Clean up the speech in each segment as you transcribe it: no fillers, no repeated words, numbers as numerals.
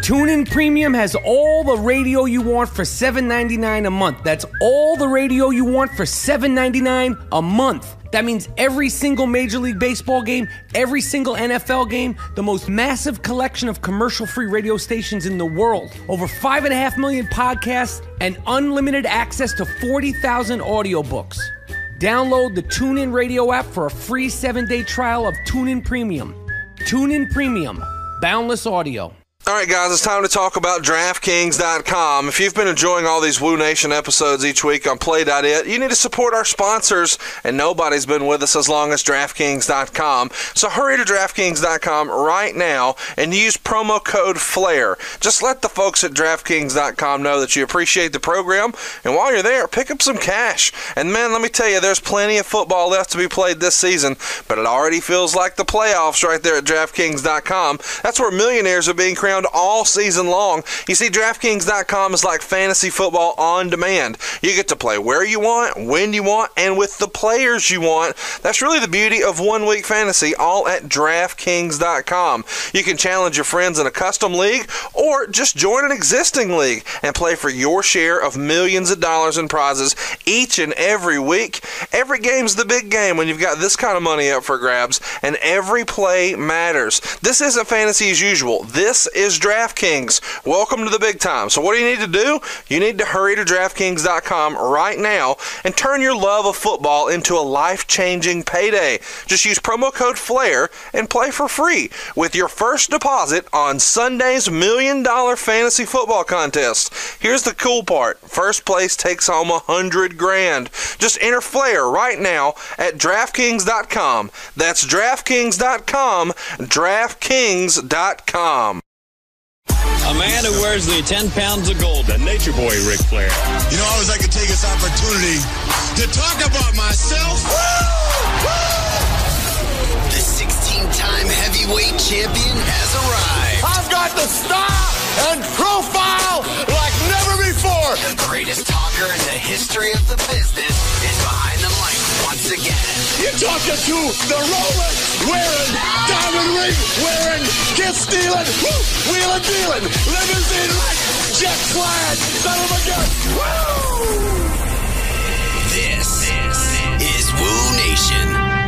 TuneIn Premium has all the radio you want for $7.99 a month. That's all the radio you want for $7.99 a month. That means every single Major League Baseball game, every single NFL game, the most massive collection of commercial-free radio stations in the world, over 5.5 million podcasts, and unlimited access to 40,000 audiobooks. Download the TuneIn Radio app for a free 7-day trial of TuneIn Premium. TuneIn Premium. Boundless audio. All right, guys, it's time to talk about DraftKings.com. If you've been enjoying all these Woo Nation episodes each week on Play.it, you need to support our sponsors, and nobody's been with us as long as DraftKings.com. So hurry to DraftKings.com right now and use promo code FLAIR. Just let the folks at DraftKings.com know that you appreciate the program, and while you're there, pick up some cash. And, man, let me tell you, there's plenty of football left to be played this season, but it already feels like the playoffs right there at DraftKings.com. That's where millionaires are being crowned all season long. You see, DraftKings.com is like fantasy football on demand. You get to play where you want, when you want, and with the players you want. That's really the beauty of 1 week fantasy, all at DraftKings.com. You can challenge your friends in a custom league or just join an existing league and play for your share of millions of dollars in prizes each and every week. Every game's the big game when you've got this kind of money up for grabs, and every play matters. This isn't fantasy as usual. This is DraftKings. Welcome to the big time. So what do you need to do? You need to hurry to DraftKings.com right now and turn your love of football into a life-changing payday. Just use promo code FLAIR and play for free with your first deposit on Sunday's $1 million fantasy football contest. Here's the cool part. First place takes home $100,000. Just enter FLAIR right now at DraftKings.com. That's DraftKings.com, DraftKings.com. A man who wears the 10 pounds of gold, the nature boy, Ric Flair. You know, I always like to take this opportunity to talk about myself. The 16-time heavyweight champion has arrived. I've got the style and profile like never before. The greatest talker in the history of the business is behind the mic once again. You're talking to the Rolex wearing, diamond ring wearing, kiss stealing, wheeling dealing, limousine like, jet flying, son of a gun. Woo! This is Woo Nation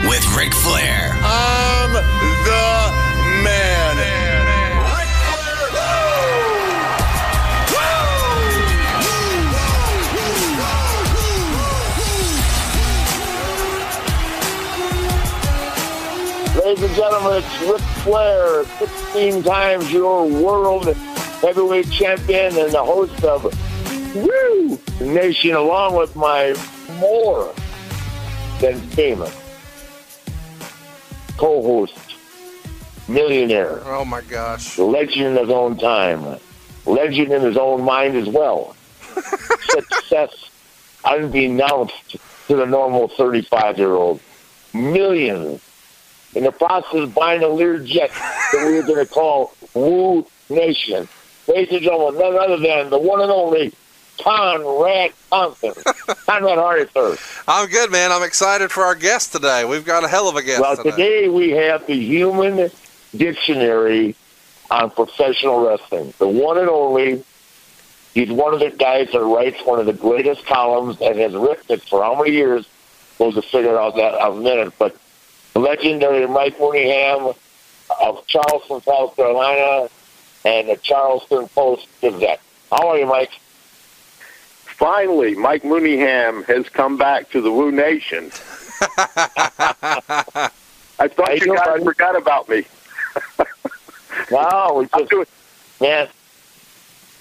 with Ric Flair. I'm the man. Ric Flair. Ladies and gentlemen, it's Ric Flair, 16 times your world heavyweight champion and the host of Woo Nation, along with my more than famous co-host, millionaire. Oh, my gosh. Legend in his own time. Legend in his own mind as well. Success unbeknownst to the normal 35-year-old. Millions in the process of buying a Learjet that we were going to call Woo Nation. Ladies and gentlemen, none other than the one and only Conrad Thompson. Conrad, how are you, sir? I'm good, man. I'm excited for our guest today. We've got a hell of a guest today. Well, today we have the Human Dictionary on professional wrestling. The one and only. He's one of the guys that writes one of the greatest columns and has written it for how many years? We'll just figure out that in a minute. But the legendary Mike Mooneyham of Charleston, South Carolina, and the Charleston Post-Gazette. How are you, Mike? Finally, Mike Mooneyham has come back to the Woo Nation. I thought you guys forgot about me. No, we just, man,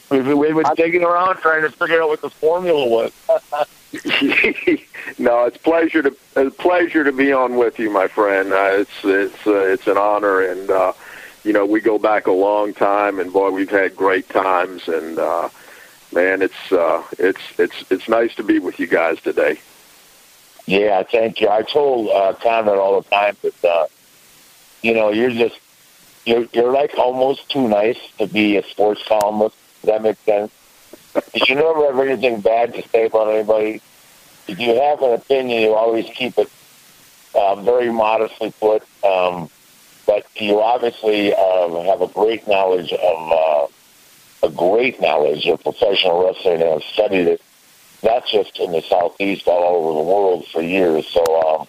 we've been digging around trying to figure out what the formula was. No, it's a pleasure to be on with you, my friend. It's an honor, and we go back a long time, and boy, we've had great times, and man, it's nice to be with you guys today. Yeah, thank you. I told Conrad all the time that you're like almost too nice to be a sports columnist. Does that make sense? Because you never have anything bad to say about anybody. If you have an opinion, you always keep it very modestly put. But you obviously have a great knowledge of a great knowledge of professional wrestling and have studied it, not just in the Southeast, all over the world for years. So,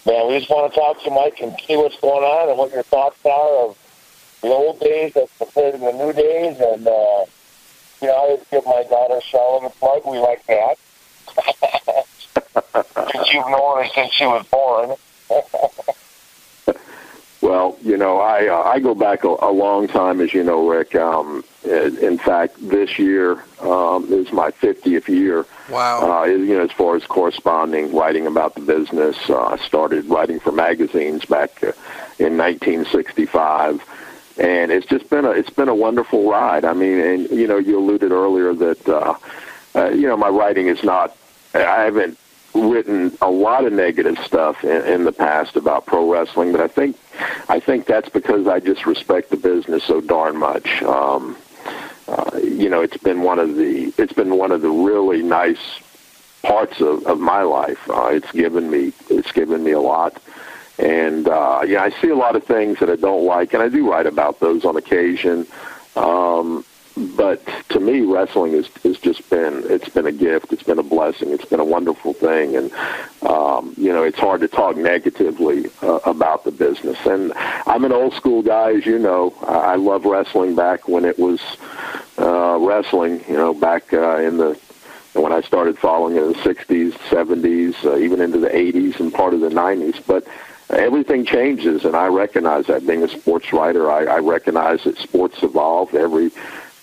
man, we just want to talk to Mike and see what's going on and what your thoughts are of the old days as compared to the new days. And, you know, I just give my daughter Charlotte a plug. We like that. Since you've known her since she was born. Well, you know, I go back a long time, as you know, Rick. In fact, this year is my 50th year. Wow. You know, as far as corresponding, writing about the business. I started writing for magazines back in 1965, and it's been a wonderful ride. I mean, and you know, you alluded earlier that you know, my writing is not. I haven't written a lot of negative stuff in the past about pro wrestling, but I think that's because I just respect the business so darn much. You know, it's been one of the really nice parts of my life. It's given me a lot, and yeah, I see a lot of things that I don't like, and I do write about those on occasion. But to me, wrestling has just been a gift. It's been a blessing. It's been a wonderful thing. And, you know, it's hard to talk negatively about the business. And I'm an old school guy, as you know. I love wrestling back when it was wrestling, you know, back when I started following in the 60s, 70s, even into the 80s and part of the 90s. But everything changes, and I recognize that. Being a sports writer, I recognize that sports evolve.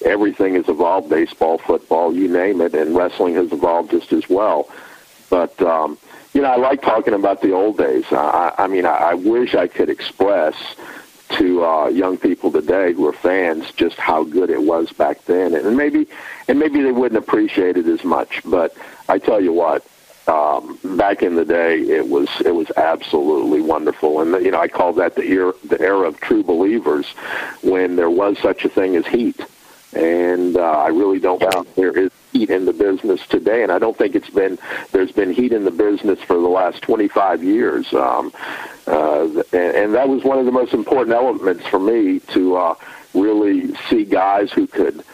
Everything has evolved, baseball, football, you name it, and wrestling has evolved just as well. But, you know, I like talking about the old days. I mean, I wish I could express to young people today who are fans just how good it was back then. And maybe they wouldn't appreciate it as much. But I tell you what, back in the day, it was absolutely wonderful. And, you know, I call that the era of true believers, when there was such a thing as heat. And I really don't think there is heat in the business today, and I don't think there's been heat in the business for the last 25 years. And that was one of the most important elements for me, to really see guys who could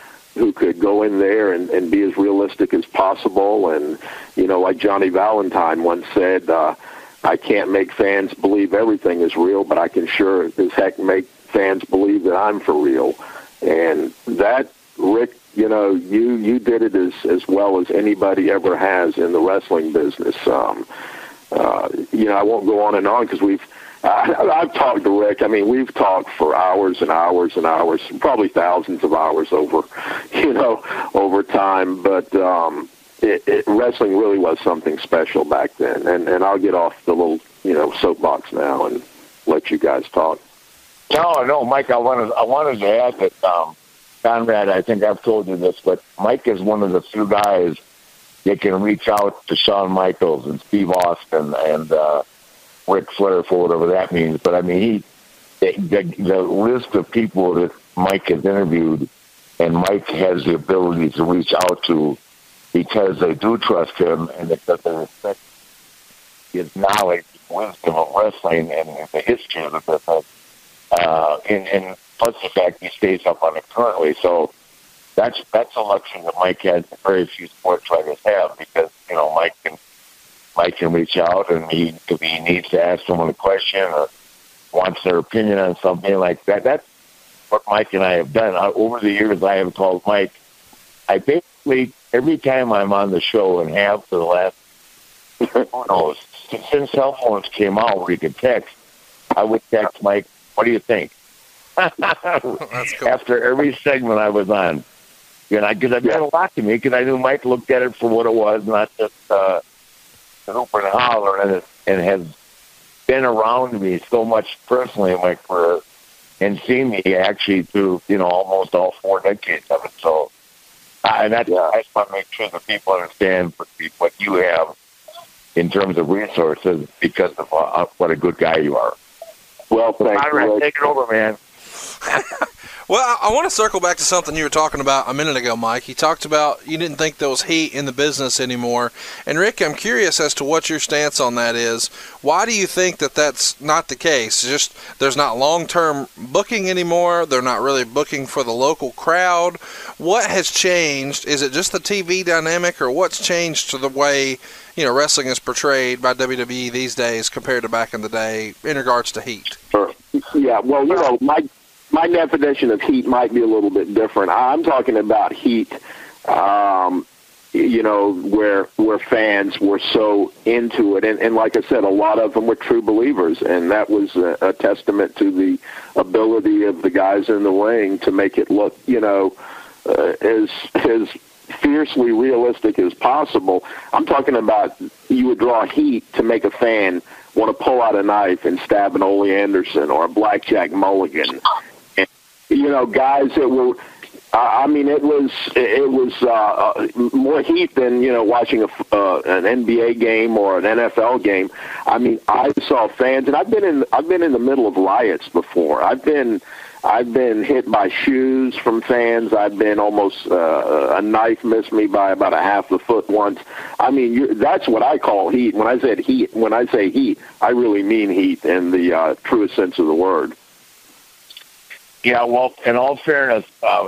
go in there and be as realistic as possible. And, you know, like Johnny Valentine once said, I can't make fans believe everything is real, but I can sure as heck make fans believe that I'm for real. And that, Rick, you know, you did it as well as anybody ever has in the wrestling business. You know, I won't go on and on because I've talked to Rick. I mean, we've talked for hours and hours and hours, probably thousands of hours over time. But wrestling really was something special back then. And I'll get off the little, you know, soapbox now and let you guys talk. No, Mike, I wanted to add that, Conrad, I think I've told you this, but Mike is one of the few guys that can reach out to Shawn Michaels and Steve Austin and Ric Flair, for whatever that means. But, I mean, the list of people that Mike has interviewed and Mike has the ability to reach out to because they do trust him and because they respect his knowledge, wisdom of wrestling and the history of the business. And plus the fact he stays up on it currently. So that's a luxury that Mike has that very few sports writers have, because, you know, Mike can reach out, and if he needs to ask someone a question or wants their opinion on something like that. That's what Mike and I have done. Over the years, I have called Mike. I basically, every time I'm on the show, and have for the last, who knows, since cell phones came out where you could text, I would text Mike, what do you think? That's cool. After every segment I was on. You know, because it meant a lot to me, because I knew Mike looked at it for what it was, not just an open holler, and has been around me so much personally in my career and seen me actually through, you know, almost all 4 decades of it. So, and I just want to make sure that people understand what you have in terms of resources because of what a good guy you are. Well, thanks. Conrad, take it over, man. Well, I want to circle back to something you were talking about a minute ago, Mike. You talked about you didn't think there was heat in the business anymore. And, Rick, I'm curious as to what your stance on that is. Why do you think that that's not the case? Just there's not long-term booking anymore. They're not really booking for the local crowd. What has changed? Is it just the TV dynamic, or what's changed to the way wrestling is portrayed by WWE these days compared to back in the day in regards to heat? Sure. Yeah, well, my definition of heat might be a little bit different. I'm talking about heat, where fans were so into it. And like I said, a lot of them were true believers, and that was a testament to the ability of the guys in the ring to make it look, as fiercely realistic as possible. I'm talking about you would draw heat to make a fan want to pull out a knife and stab an Ole Anderson or a Blackjack Mulligan. Guys that were, it was more heat than, watching an NBA game or an NFL game. I mean, I saw fans, and I've been in the middle of riots before. I've been hit by shoes from fans. I've been almost, a knife missed me by about a half a foot once. I mean, that's what I call heat. When I say heat, I really mean heat in the truest sense of the word. Yeah, well, in all fairness,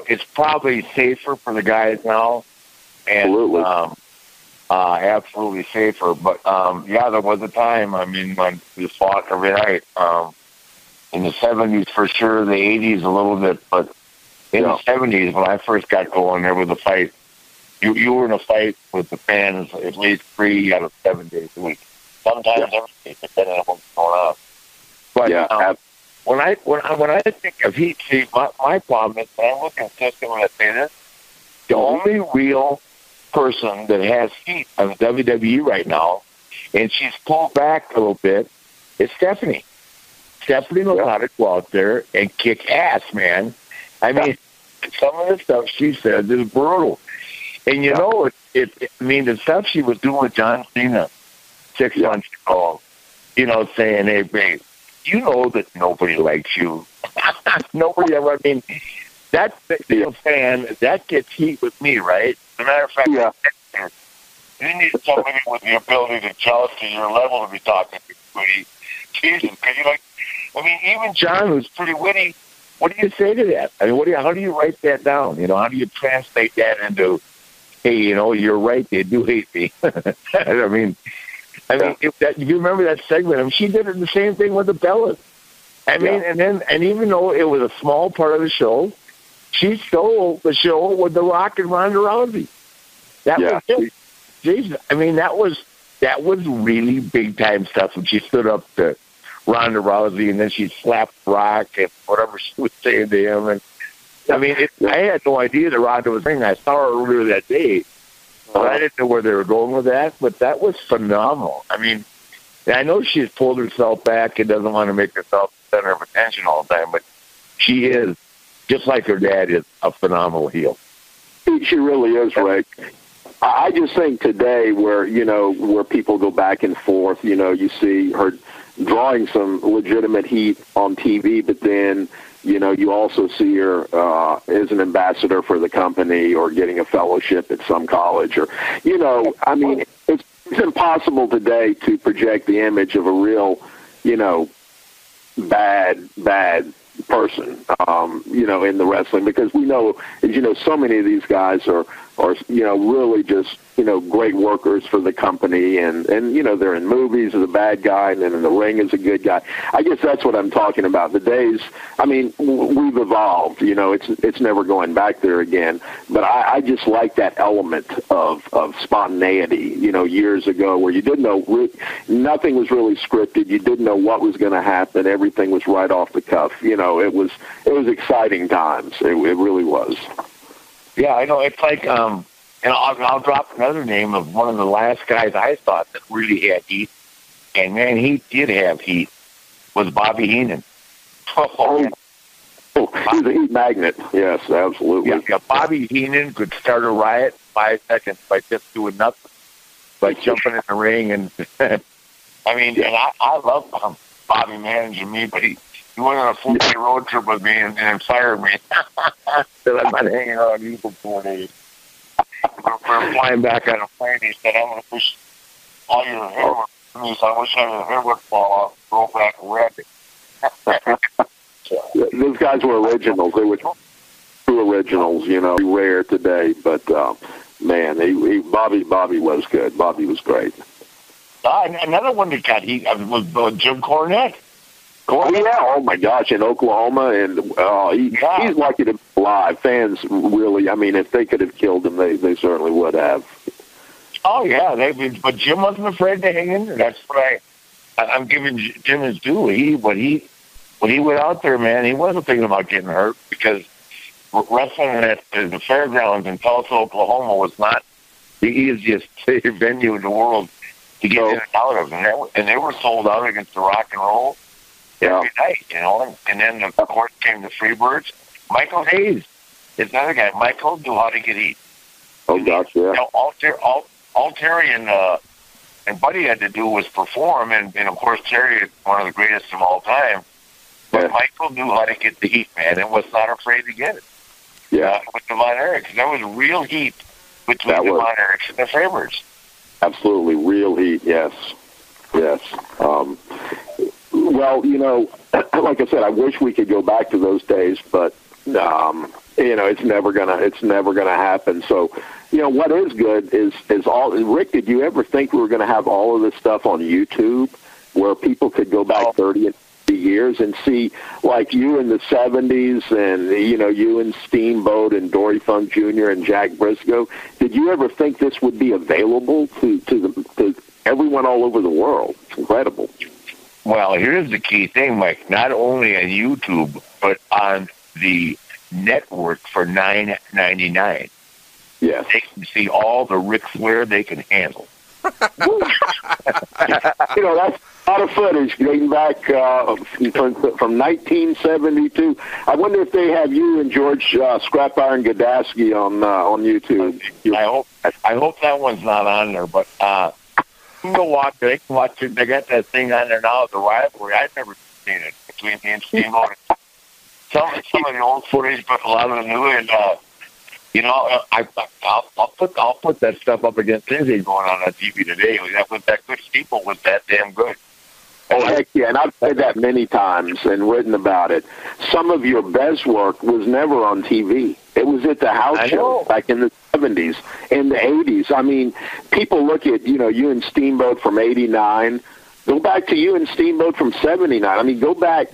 it's probably safer for the guys now. And, absolutely. Absolutely safer. But, there was a time, when we fought every night. In the 70s for sure, the 80s a little bit. But in the 70s, when I first got going, there was a fight. You were in a fight with the fans at least 3 out of 7 days a week. Sometimes every day, depending on what's going on. But, when I think of heat, see, my problem is, and I'm consistent when I say this, the only real person that has heat on the WWE right now, and she's pulled back a little bit, is Stephanie. Stephanie knows how to go out there and kick ass, man. I mean, some of the stuff she says is brutal. And the stuff she was doing with John Cena 6 months ago, saying, hey, babe, you know that nobody likes you. Nobody ever, that fan, that gets heat with me, right? As a matter of fact, you need somebody with the ability to judge to your level to be talking to you. Jesus, because even John, who's pretty witty, what do you say to that? How do you write that down? How do you translate that into, hey, you're right, they do hate me. If you remember that segment, she did it the same thing with the Bellas. And even though it was a small part of the show, she stole the show with The Rock and Ronda Rousey. That was it. Jesus, that was really big time stuff when she stood up to Ronda Rousey, and then she slapped Rock and whatever she was saying to him. And I had no idea that Ronda was ring. I saw her earlier that day, but I didn't know where they were going with that. But that was phenomenal. I know she's pulled herself back and doesn't want to make herself the center of attention all the time, but she is, just like her dad is, a phenomenal heel. She really is, Rick. I just think today where people go back and forth, you see her drawing some legitimate heat on TV, but then, you also see her as an ambassador for the company or getting a fellowship at some college or, it's impossible today to project the image of a real, bad person, in the wrestling, because we know, as so many of these guys are really just, great workers for the company, and they're in movies as a bad guy, and then in the ring as a good guy. I guess that's what I'm talking about. The days, we've evolved, it's never going back there again, but I just like that element of spontaneity, years ago, where you didn't know, nothing was really scripted, you didn't know what was going to happen, everything was right off the cuff, it was exciting times, it really was. Yeah, I know, it's like, and I'll drop another name of one of the last guys I thought that really had heat, and man, he did have heat, was Bobby Heenan. He's a heat magnet. Yes, absolutely. Yeah, Bobby Heenan could start a riot in 5 seconds by just doing nothing, by jumping in the ring. And I love Bobby managing me, but He went on a full-day road trip with me and fired me. Said I'm not hanging around you for 4 days. We're flying back on a plane. He said, I'm going to push all your hair work for me, so I wish I had a hair would fall off, roll back and wrap it. Those guys were originals. They were true originals, rare today. But, man, Bobby was good. Bobby was great. Another one that got heat was Jim Cornette. Oh, yeah. Oh, my gosh, in Oklahoma. And he's lucky to be alive. Fans really, if they could have killed him, they certainly would have. Oh, yeah. But Jim wasn't afraid to hang in there. That's what I'm giving Jim his due. When he went out there, man, he wasn't thinking about getting hurt because wrestling at the fairgrounds in Tulsa, Oklahoma was not the easiest venue in the world to get in and out of. And they were sold out against the Rock and Roll every night, And then, of course, came the Freebirds. Michael Hayes is another guy. Michael knew how to get heat. Oh, gosh, yeah. All Terry and Buddy had to do was perform, and of course, Terry is one of the greatest of all time. But Michael knew how to get the heat, man, and was not afraid to get it. Yeah. With the Von Erichs. There was real heat between the Von Erichs and the Freebirds. Absolutely. Real heat, yes. Yes. Well, like I said, I wish we could go back to those days, but, it's never gonna happen. So, what is good is all. Rick, did you ever think we were going to have all of this stuff on YouTube, where people could go back 30 and 50 years and see, like you in the '70s, and you and Steamboat and Dory Funk Jr. and Jack Briscoe? Did you ever think this would be available to everyone all over the world? It's incredible. Well, here's the key thing, Mike. Not only on YouTube, but on the network for $9.99. Yes. They can see all the Ric Flair they can handle. That's a lot of footage dating back from 1972. I wonder if they have you and George Scrap Iron Gadowski on YouTube. I hope that one's not on there, but you can watch it. They can watch it. They got that thing on there now, the rivalry. I've never seen it between me and Steamboat. Some of the old footage, but a lot of the new, and I'll put that stuff up against anything going on TV today. That good people was that damn good. Oh, heck yeah, and I've said that many times and written about it. Some of your best work was never on TV. It was at the house show back in the 70s, in the 80s. People look at, you and Steamboat from 89. Go back to you and Steamboat from 79. Go back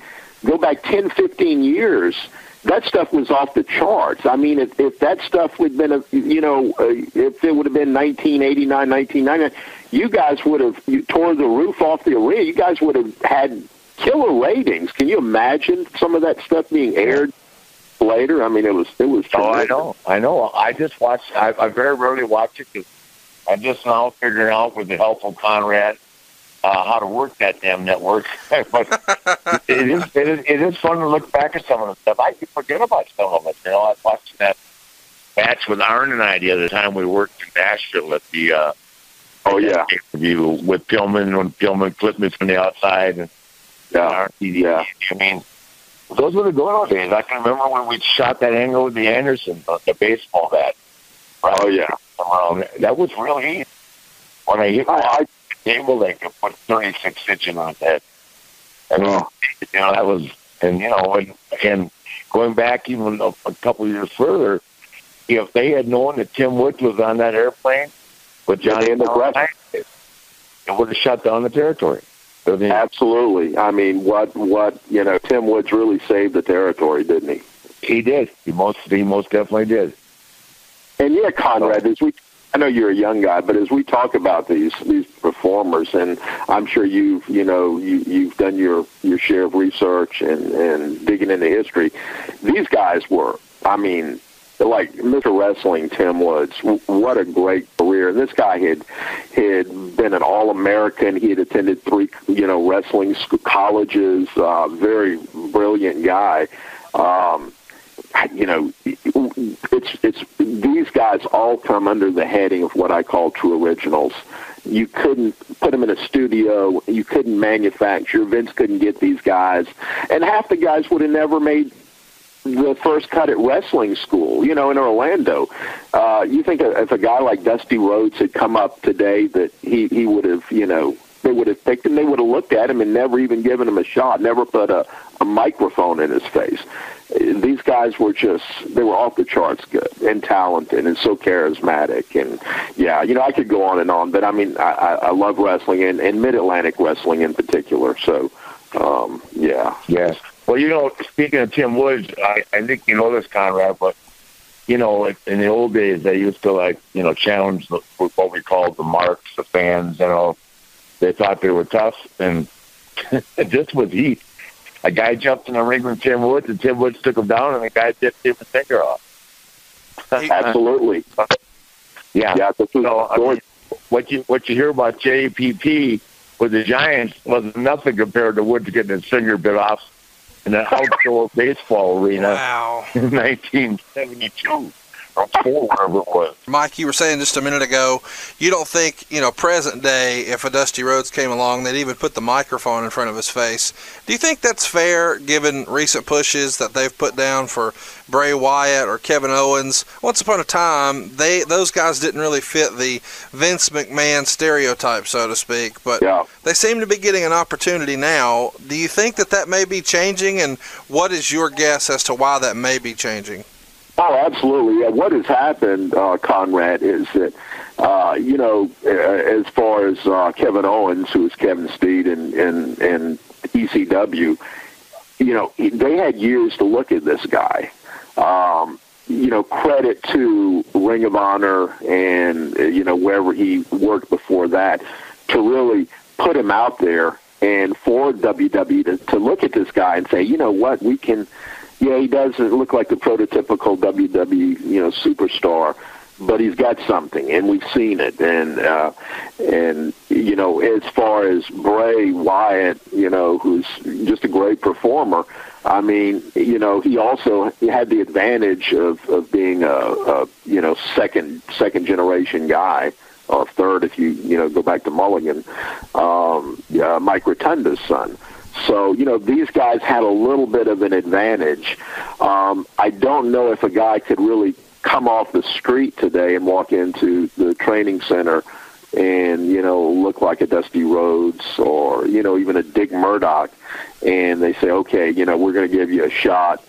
10, 15 years. That stuff was off the charts. If that stuff would have been, if it would have been 1989, 1990, you guys would have tore the roof off the arena. You guys would have had killer ratings. Can you imagine some of that stuff being aired later? It was. Oh, I know. I just watched. I very rarely watch it because I'm just now figuring out with the help of Conrad how to work that damn network. But it is fun to look back at some of the stuff. I forget about some of it. I watched that match with Arn and I the other time we worked in Nashville at the with Pillman, when Pillman clipped me from the outside, and those were the good old days. I can remember when we shot that angle with the Anderson, the baseball bat. Right? Oh yeah, that was real heat. When I hit my table, they could put 36 stitching on that. That was, and going back even a couple years further, if they had known that Tim Woods was on that airplane with Johnny in the breath, it would have shut down the territory. Absolutely. What Tim Woods really saved the territory, didn't he? He did. He most definitely did. And Conrad, I know you're a young guy, but as we talk about these performers, and I'm sure you've done your share of research and digging into history. These guys were, like Mr. Wrestling, Tim Woods. What a great career! And this guy had been an All-American. He had attended 3 wrestling colleges. Very brilliant guy. It's these guys all come under the heading of what I call true originals. You couldn't put them in a studio. You couldn't manufacture. Vince couldn't get these guys. And half the guys would have never made the first cut at wrestling school, in Orlando. You think if a guy like Dusty Rhodes had come up today that he would have, they would have picked him, they would have looked at him and never even given him a shot, never put a microphone in his face. These guys were they were off the charts good and talented and so charismatic. And, I could go on and on, but, I love wrestling and Mid-Atlantic wrestling in particular. So, yeah. Yes. Well, speaking of Tim Woods, I think you know this, Conrad, but, in the old days, they used to, challenge what we called the marks, the fans, They thought they were tough, and this was heat. A guy jumped in the ring with Tim Woods, and Tim Woods took him down, and the guy dipped his finger off. Absolutely. Yeah. What you hear about JPP with the Giants was nothing compared to Woods getting his finger bit off in an outdoor baseball arena in 1972. Or 4, whatever it was. Mike, you were saying just a minute ago, you don't think, present day, if a Dusty Rhodes came along, they'd even put the microphone in front of his face. Do you think that's fair, given recent pushes that they've put down for Bray Wyatt or Kevin Owens? Once upon a time, those guys didn't really fit the Vince McMahon stereotype, so to speak, but they seem to be getting an opportunity now. Do you think that may be changing, and what is your guess as to why that may be changing? Oh, absolutely. Yeah. What has happened, Conrad, is that, as far as Kevin Owens, who was Kevin Steed and ECW, they had years to look at this guy. Credit to Ring of Honor and, wherever he worked before that, to really put him out there and for WWE to look at this guy and say, you know what, we can... Yeah, he doesn't look like the prototypical WWE, superstar, but he's got something, and we've seen it. And as far as Bray Wyatt, who's just a great performer, he also had the advantage of being a second generation guy, or third if you go back to Mulligan, Mike Rotunda's son. So, these guys had a little bit of an advantage. I don't know if a guy could really come off the street today and walk into the training center and, look like a Dusty Rhodes or, even a Dick Murdoch. And they say, okay, we're going to give you a shot.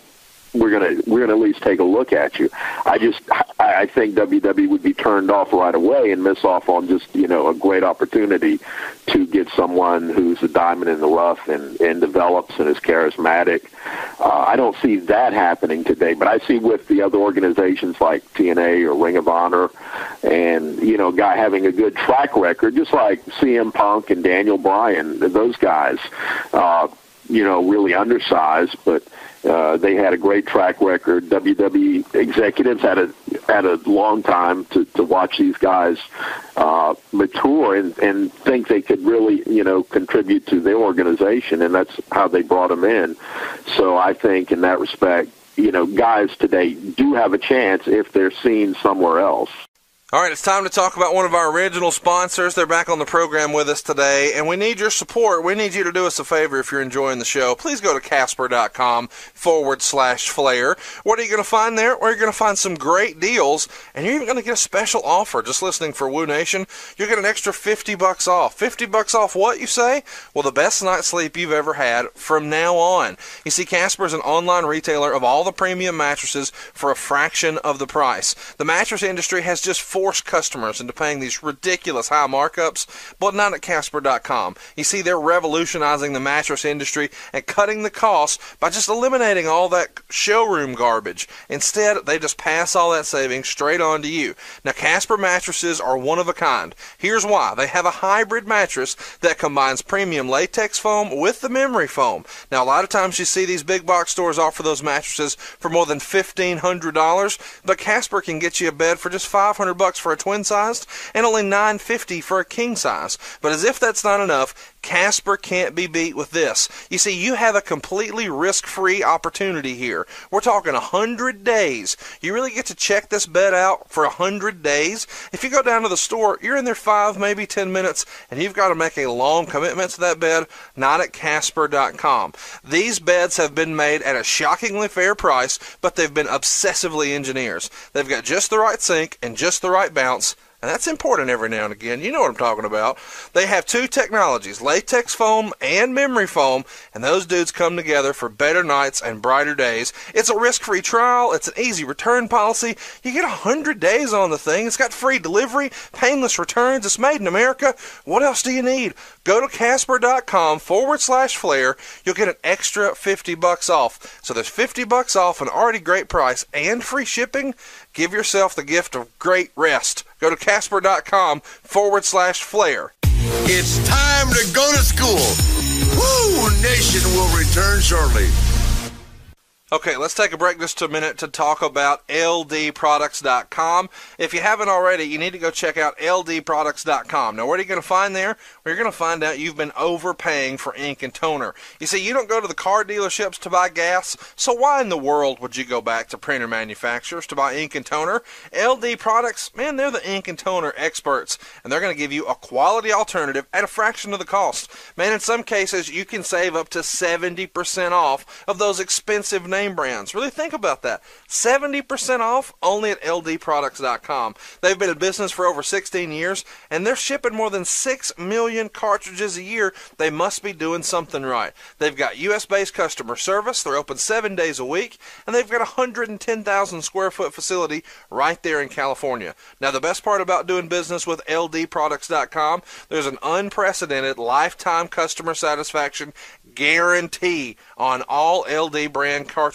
We're gonna at least take a look at you. I think WWE would be turned off right away and miss off on just a great opportunity to get someone who's a diamond in the rough and develops and is charismatic. I don't see that happening today, but I see with the other organizations like TNA or Ring of Honor, and a guy having a good track record, just like CM Punk and Daniel Bryan. Those guys, really undersized, but. They had a great track record. WWE executives had a long time to watch these guys mature and think they could really, contribute to their organization, and that's how they brought them in. So I think in that respect, guys today do have a chance if they're seen somewhere else. All right, it's time to talk about one of our original sponsors. They're back on the program with us today, and we need your support. We need you to do us a favor if you're enjoying the show. Please go to Casper.com/Flair. What are you going to find there? Well, you're going to find some great deals, and you're even going to get a special offer. Just listening for Woo Nation, you'll get an extra $50 off. $50 off what, you say? Well, the best night's sleep you've ever had from now on. You see, Casper is an online retailer of all the premium mattresses for a fraction of the price. The mattress industry has just forced customers into paying these ridiculous high markups, but not at Casper.com. You see, they're revolutionizing the mattress industry and cutting the costs by just eliminating all that showroom garbage. Instead, they just pass all that savings straight on to you. Now, Casper mattresses are one of a kind. Here's why. They have a hybrid mattress that combines premium latex foam with the memory foam. Now, a lot of times you see these big box stores offer those mattresses for more than $1,500, but Casper can get you a bed for just $500 for a twin-sized and only $950 for a king-size. But as if that's not enough, Casper can't be beat with this. You see, you have a completely risk-free opportunity here. We're talking 100 days. You really get to check this bed out for 100 days. If you go down to the store, you're in there 5, maybe 10 minutes, and you've got to make a long commitment to that bed. Not at Casper.com. These beds have been made at a shockingly fair price, but they've been obsessively engineered. They've got just the right sink and just the right bounce. And that's important every now and again. You know what I'm talking about. They have 2 technologies, latex foam and memory foam, and those dudes come together for better nights and brighter days. It's a risk-free trial. It's an easy return policy. You get 100 days on the thing. It's got free delivery, painless returns. It's made in America. What else do you need? Go to Casper.com/Flair. You'll get an extra $50 off. So there's $50 off an already great price and free shipping. Give yourself the gift of great rest. Go to Casper.com/Flair. It's time to go to school. Woo Nation will return shortly. Okay, let's take a break just a minute to talk about LDProducts.com. If you haven't already, you need to go check out LDProducts.com. Now, what are you going to find there? Well, you're going to find out you've been overpaying for ink and toner. You see, you don't go to the car dealerships to buy gas, so why in the world would you go back to printer manufacturers to buy ink and toner? LD Products, man, they're the ink and toner experts, and they're going to give you a quality alternative at a fraction of the cost. Man, in some cases, you can save up to 70% off of those expensive name brands. Really think about that. 70% off only at LDProducts.com. They've been in business for over 16 years, and they're shipping more than 6 million cartridges a year. They must be doing something right. They've got U.S.-based customer service. They're open 7 days a week, and they've got a 110,000 square foot facility right there in California. Now, the best part about doing business with LDProducts.com, there's an unprecedented lifetime customer satisfaction guarantee on all LD brand cartridges.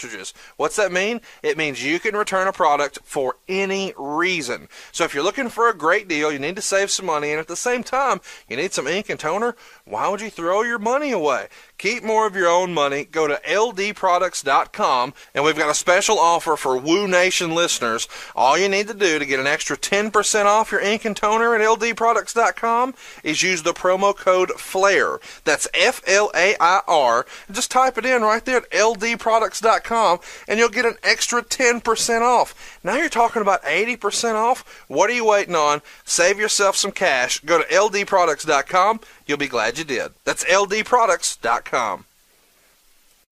What's that mean? It means you can return a product for any reason. So if you're looking for a great deal, you need to save some money, and at the same time, you need some ink and toner, why would you throw your money away? Keep more of your own money. Go to LDProducts.com, and we've got a special offer for Woo Nation listeners. All you need to do to get an extra 10% off your ink and toner at LDProducts.com is use the promo code FLAIR. That's FLAIR. Just type it in right there at LDProducts.com, and you'll get an extra 10% off. Now you're talking about 80% off. What are you waiting on? Save yourself some cash. Go to LDProducts.com. You'll be glad you did. That's LDProducts.com.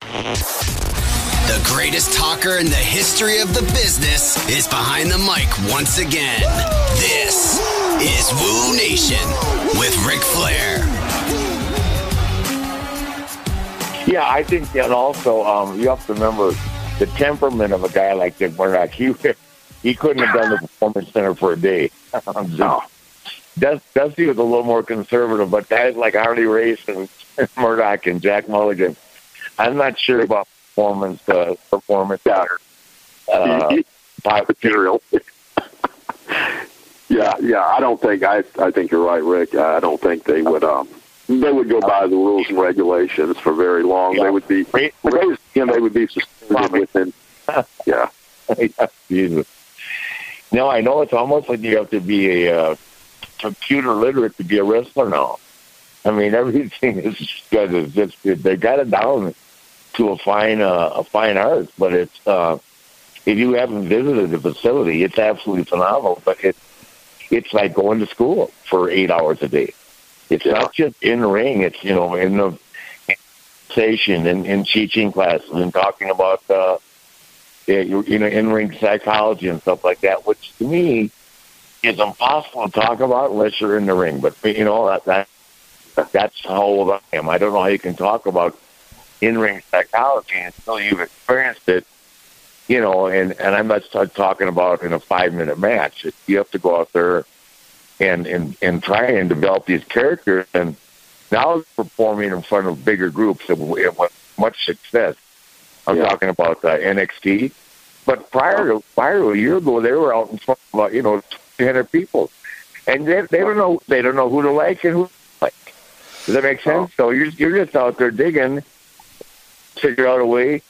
The greatest talker in the history of the business is behind the mic once again. This is Woo Nation with Ric Flair. Yeah, I think that also you have to remember the temperament of a guy like Dick Murdoch. He couldn't have done the Performance Center for a day. Dusty was a little more conservative, but guys like Harley Race and Murdoch and Jack Mulligan, I'm not sure about performance matter. Material. Yeah. I don't think. I think you're right, Rick. I don't think they would. They would go by the rules and regulations for very long. Yeah. They would be. They would be suspended within. Yeah. Jesus. No, I know it's almost like you have to be a computer literate to be a wrestler now. I mean, everything is just they got it down to a fine art. But it's if you haven't visited the facility, it's absolutely phenomenal. But it's like going to school for 8 hours a day. It's not just in the ring. It's in the station and in teaching classes and talking about in-ring psychology and stuff like that, which to me is impossible to talk about unless you're in the ring. But that's how old I am. I don't know how you can talk about in-ring psychology until you've experienced it. And I'm not talking about in a 5-minute match. You have to go out there and try and develop these characters. And now performing in front of bigger groups with much success. I'm talking about NXT. But prior to a year ago, they were out in front of 200 people, and they don't know who to like and who to like. Does that make sense? So you're just out there digging, figure out a way.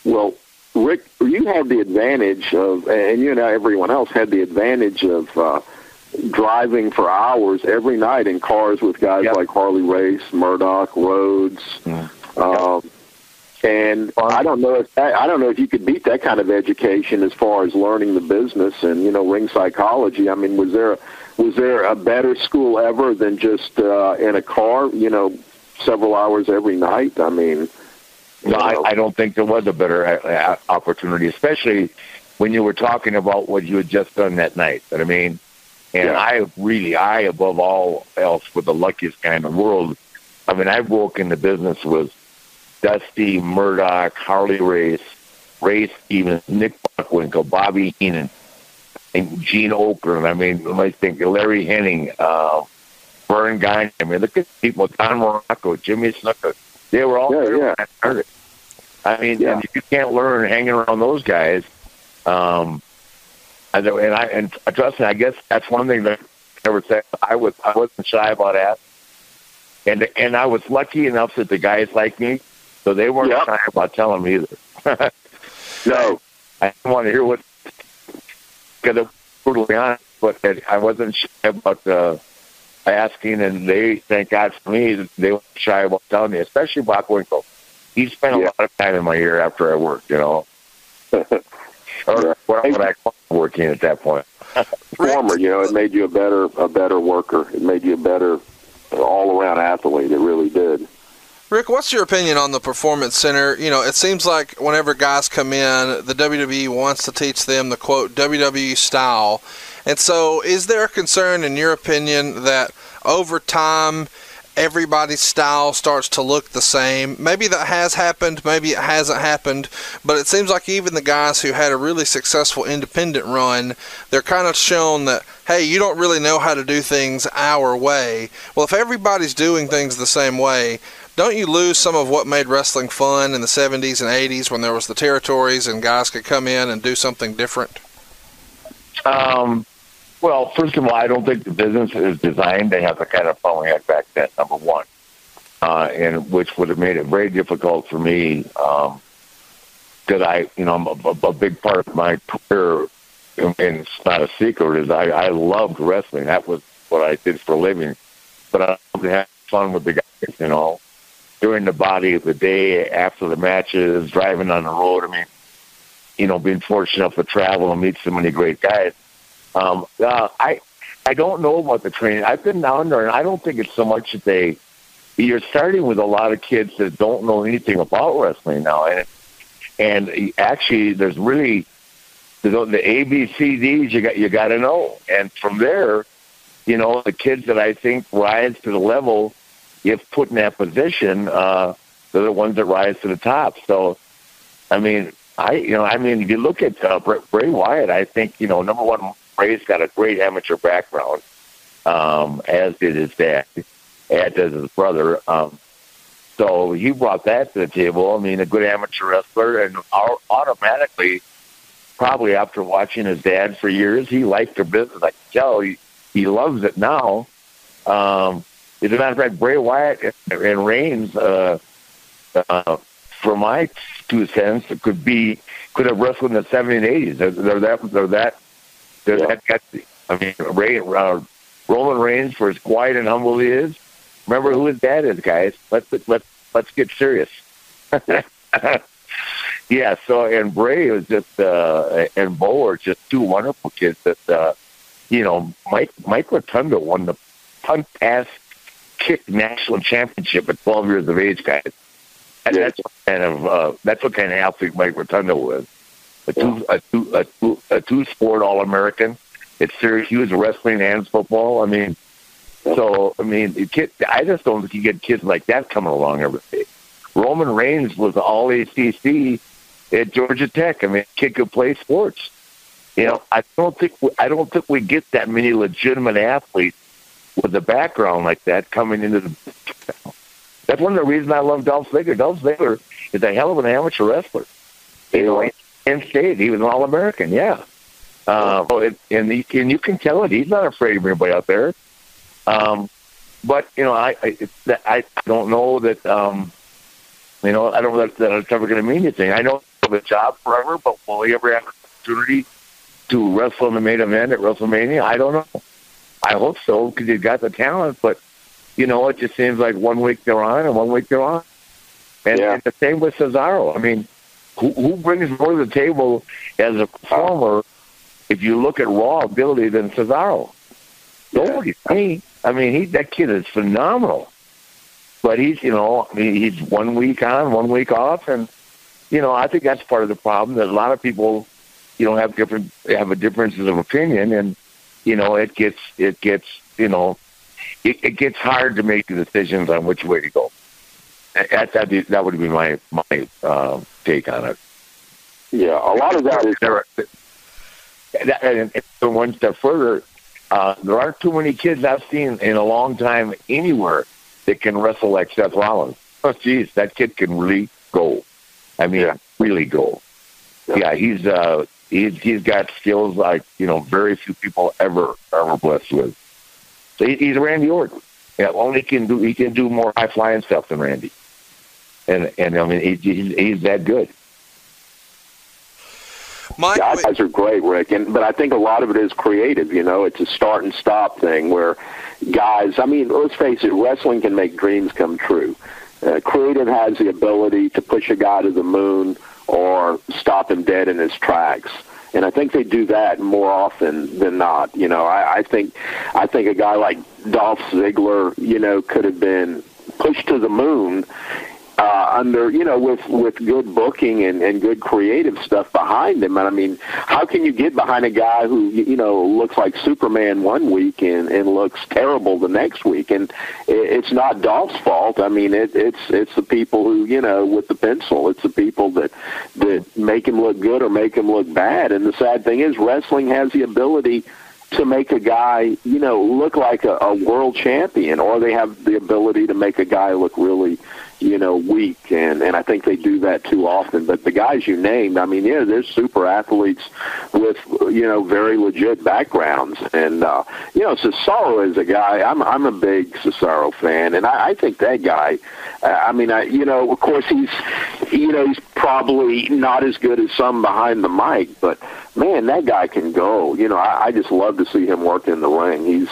Well, Rick, you had the advantage of, and you and everyone else had the advantage of driving for hours every night in cars with guys like Harley Race, Murdoch, Rhodes. And I don't know if you could beat that kind of education as far as learning the business and, you know, ring psychology. I mean, was there a better school ever than just in a car, you know, several hours every night? I mean, no, I don't think there was a better opportunity, especially when you were talking about what you had just done that night. But I mean, and I above all else, was the luckiest guy in the world. I mean, I broke into business with Dusty, Murdoch, Harley Race, even Nick Buckwinkle, Bobby Heenan, and Gene Oakland. I mean, I think Larry Henning, Vern Gagne. I mean, look at people, Don Morocco, Jimmy Snuka. They were all there when I started. I mean, and if you can't learn hanging around those guys, and trust me, I guess that's one thing that I never said. I wasn't shy about that, and I was lucky enough that the guys like me. So they weren't shy about telling me either. No, I didn't want to hear what, because I'm brutally honest, but I wasn't shy about asking, and they, thank God for me, they weren't shy about telling me, especially Buckwinkle. He spent a lot of time in my ear after I worked, you know. Or what I call working at that point. Former, you know, it made you a better worker. It made you a better all-around athlete. It really did. Rick, what's your opinion on the Performance Center? You know, it seems like whenever guys come in, the WWE wants to teach them the, quote, WWE style. And so is there a concern, in your opinion, that over time everybody's style starts to look the same? Maybe that has happened, maybe it hasn't happened, but it seems like even the guys who had a really successful independent run, they're kind of shown that, hey, you don't really know how to do things our way. Well, if everybody's doing things the same way, don't you lose some of what made wrestling fun in the 70s and 80s when there was the territories and guys could come in and do something different? Well, first of all, I don't think the business is designed to have the kind of fun we had back then, number one, and which would have made it very difficult for me, because I'm a big part of my career, and it's not a secret, is I loved wrestling. That was what I did for a living. But I loved to have fun with the guys, you know, during the body of the day, after the matches, driving on the road. I mean, you know, being fortunate enough to travel and meet so many great guys. I don't know about the training. I've been down there, and I don't think it's so much that you're starting with a lot of kids that don't know anything about wrestling now. And actually, there's really the ABCDs you got to know. And from there, you know, the kids that I think rise to the level, if put in that position, they're the ones that rise to the top. So, I mean, if you look at Bray Wyatt, I think, you know, number one, Bray's got a great amateur background, as did his dad, as did his brother. So he brought that to the table. I mean, a good amateur wrestler, and automatically, probably after watching his dad for years, he liked their business. I can tell he loves it now. As a matter of fact, Bray Wyatt and Reigns, for my 2 cents, could have wrestled in the 70s and 80s. They're that gutsy. I mean, Roman Reigns, for as quiet and humble he is, remember who his dad is, guys. Let's get serious. Yeah. So, and Bray was just and Bo are just two wonderful kids. That you know, Mike Rotundo won the punt pass kick national championship at 12 years of age, guys. And that's what kind of athlete Mike Rotundo was. A two-sport All-American. It's Syracuse, wrestling and football. I mean, I just don't think you get kids like that coming along every day. Roman Reigns was all ACC at Georgia Tech. I mean, kid could play sports. You know, I don't think we get that many legitimate athletes with a background like that coming into the. That's one of the reasons I love Dolph Ziggler. Dolph Ziggler is a hell of an amateur wrestler. You know, in state, he was an All-American. Yeah. And you can tell it. He's not afraid of anybody out there. But you know, I don't know that. You know, I don't know that it's ever going to mean anything. I know he'll have a job forever, but will he ever have an opportunity to wrestle in the main event at WrestleMania? I don't know. I hope so, because he's got the talent. But, it just seems like 1 week they're on and 1 week they're on. And the same with Cesaro. I mean, who brings more to the table as a performer if you look at raw ability than Cesaro? Nobody. I mean, that kid is phenomenal. But he's 1 week on, 1 week off, and I think that's part of the problem, that a lot of people, have differences of opinion, and it gets hard to make the decisions on which way to go. That would be my take on it. Yeah, a lot of that is. And one step further, there aren't too many kids I've seen in a long time anywhere that can wrestle like Seth Rollins. Oh, geez, that kid can really go. I mean, really go. Yeah, he's got skills like very few people ever blessed with. So he's Randy Orton. Yeah, only he can do more high flying stuff than Randy. And I mean, he's that good. Guys are great, Rick, but I think a lot of it is creative. It's a start and stop thing where guys. I mean, let's face it, wrestling can make dreams come true. Creative has the ability to push a guy to the moon or stop him dead in his tracks. And I think they do that more often than not. I think a guy like Dolph Ziggler, could have been pushed to the moon under, with good booking and good creative stuff behind him. And I mean, how can you get behind a guy who, looks like Superman 1 week and looks terrible the next week? And it's not Dolph's fault. I mean, it's the people who, with the pencil, it's the people that make him look good or make him look bad. And the sad thing is, wrestling has the ability to make a guy, look like a world champion, or they have the ability to make a guy look really, weak, and I think they do that too often. But the guys you named, I mean, they're super athletes with, very legit backgrounds. And, Cesaro is a guy, I'm a big Cesaro fan, and I think that guy, of course he's probably not as good as some behind the mic, but man, that guy can go. I just love to see him work in the ring. He's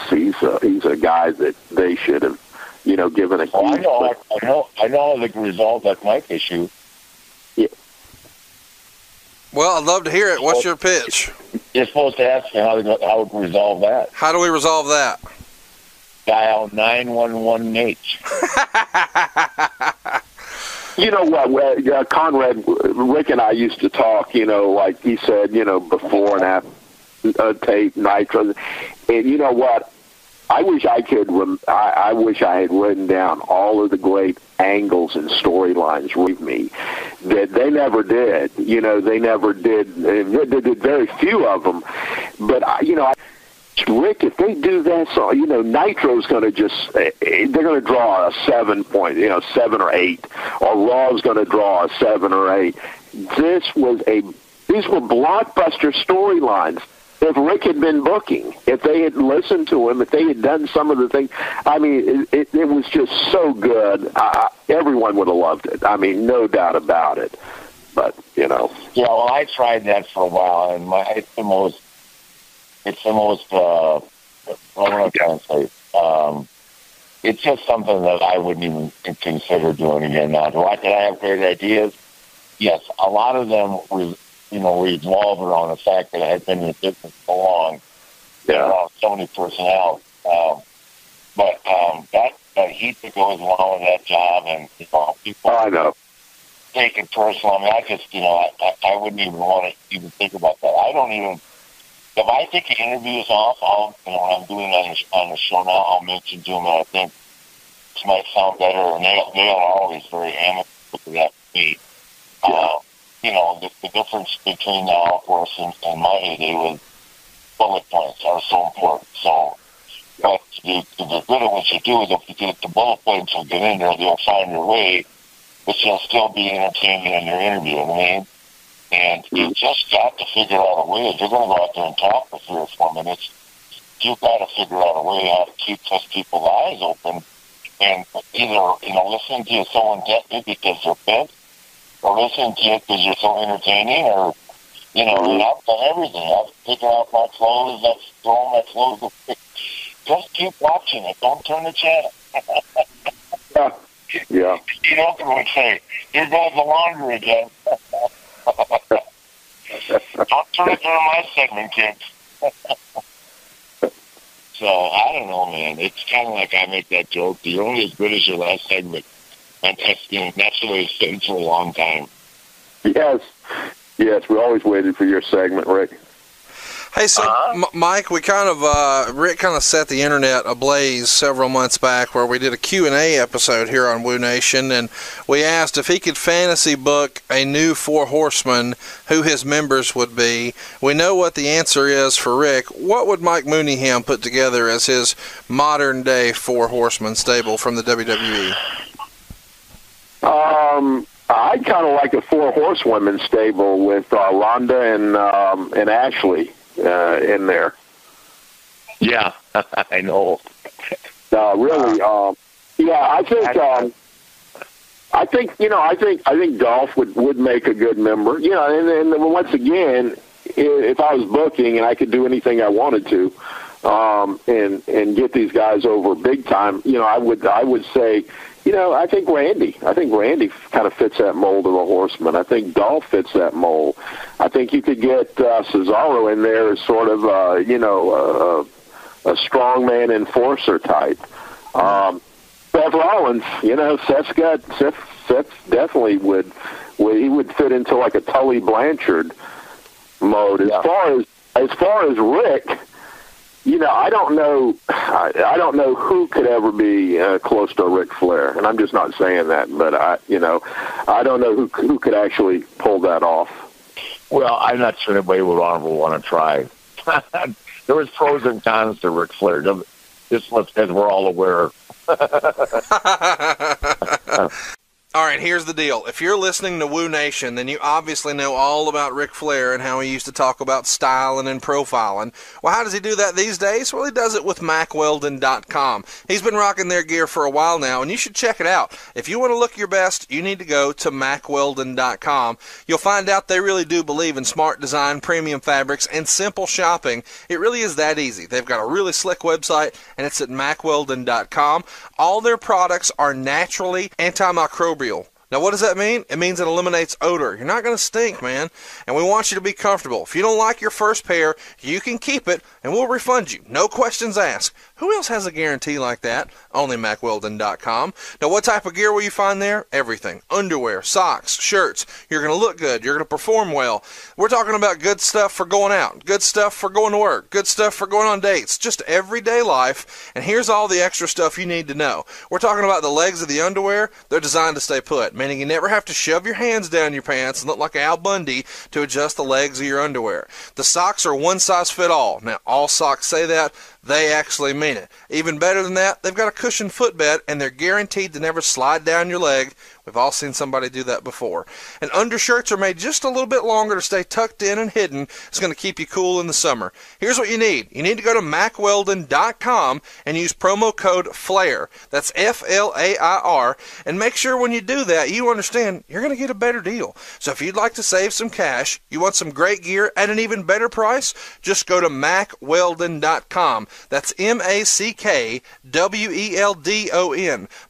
a guy that they should have, given a. I know they can resolve that mic issue. Yeah. Well, I'd love to hear it. What's your pitch? You're supposed to ask me how we can resolve that. How do we resolve that? Dial 911H. You know what, Conrad, Rick and I used to talk, like he said, before and after tape, Nitro. And you know what? I wish I had written down all of the great angles and storylines with me that they never did. They never did. They did very few of them. But, Rick, if they do that, so Nitro's going to they're going to draw a 7 point, 7 or 8, or Raw's going to draw a 7 or 8. These were blockbuster storylines. If Rick had been booking, if they had listened to him, if they had done some of the things, I mean, it was just so good. Everyone would have loved it. I mean, no doubt about it. But, Yeah, well, I tried that for a while, and it's the most, what am I trying to say? It's just something that I wouldn't even consider doing again now. Did I have great ideas? Yes, a lot of them revolve around the fact that I had been in the business so long, around so many personnel. But that heat that goes along with that job, and people I know. take it personal. I mean, I just I wouldn't even want to even think about that. I don't even. If I take the interviews off, when I'm doing it on the show now, I'll mention to them that I think this might sound better, and they are always very amicable to that for me. The difference between now, of course, and my heyday was bullet points are so important. So, but the good of what you do is if you get the bullet points will get in there, they'll find your way, but you'll still be entertaining in your interview. I mean, and you just got to figure out a way. If you're going to go out there and talk for 3 or 4 minutes, you've got to figure out a way how to keep those people's eyes open, and either listen to you so intently because they're bent, or listen to you because you're so entertaining, or, I've done everything. I've taken off my clothes, I've thrown my clothes away. just keep watching it. Don't turn the channel. Yeah. You know what would say? Here goes the laundry again. Don't turn it during my segment, kids. So, I don't know, man. It's kind of like I make that joke. You're only as good as your last segment. And that's the way it's been for a long time. Yes. Yes, we always waited for your segment, Rick. Hey, so Mike, we Rick kind of set the internet ablaze several months back where we did a Q&A episode here on Woo Nation, and we asked if he could fantasy book a new Four Horsemen, who his members would be. We know what the answer is for Rick. What would Mike Mooneyham put together as his modern-day Four Horsemen stable from the WWE? I kind of like a Four Horsewomen stable with Ronda and Ashley in there. Yeah, I know. Really, yeah, I think Dolph would make a good member. You know, and once again, if I was booking and I could do anything I wanted to, and get these guys over big time, you know, I would say, you know, I think Randy kind of fits that mold of a horseman. I think Dolph fits that mold. I think you could get Cesaro in there as sort of, a strongman enforcer type. Seth Rollins, you know, Seth definitely would fit into like a Tully Blanchard mode. As far as Rick, you know, I don't know who could ever be close to Ric Flair, and I'm just not saying that, but I don't know who could actually pull that off. Well, I'm not sure anybody would want to try. There was pros and cons to Ric Flair. Just as we're all aware. All right, here's the deal. If you're listening to Woo Nation, then you obviously know all about Ric Flair and how he used to talk about styling and profiling. Well, how does he do that these days? Well, he does it with MacWeldon.com. He's been rocking their gear for a while now, and you should check it out. If you want to look your best, you need to go to MacWeldon.com. You'll find out they really do believe in smart design, premium fabrics, and simple shopping. It really is that easy. They've got a really slick website, and it's at MacWeldon.com. All their products are naturally antimicrobial. Now, what does that mean? It means it eliminates odor. You're not going to stink, man. And we want you to be comfortable. If you don't like your first pair, you can keep it, and we'll refund you. No questions asked. Who else has a guarantee like that? Only MacWeldon.com. Now, what type of gear will you find there? Everything. Underwear, socks, shirts. You're going to look good. You're going to perform well. We're talking about good stuff for going out, good stuff for going to work, good stuff for going on dates, just everyday life. And here's all the extra stuff you need to know. We're talking about the legs of the underwear. They're designed to stay put, meaning you never have to shove your hands down your pants and look like Al Bundy to adjust the legs of your underwear. The socks are one size fit all. Now, all socks say that. They actually mean it. Even better than that, they've got a cushioned footbed, and they're guaranteed to never slide down your leg. We've all seen somebody do that before. And undershirts are made just a little bit longer to stay tucked in and hidden. It's going to keep you cool in the summer. Here's what you need. You need to go to MacWeldon.com and use promo code FLAIR. That's F-L-A-I-R. And make sure when you do that, you understand you're going to get a better deal. So if you'd like to save some cash, you want some great gear at an even better price, just go to MacWeldon.com. That's MacWeldon,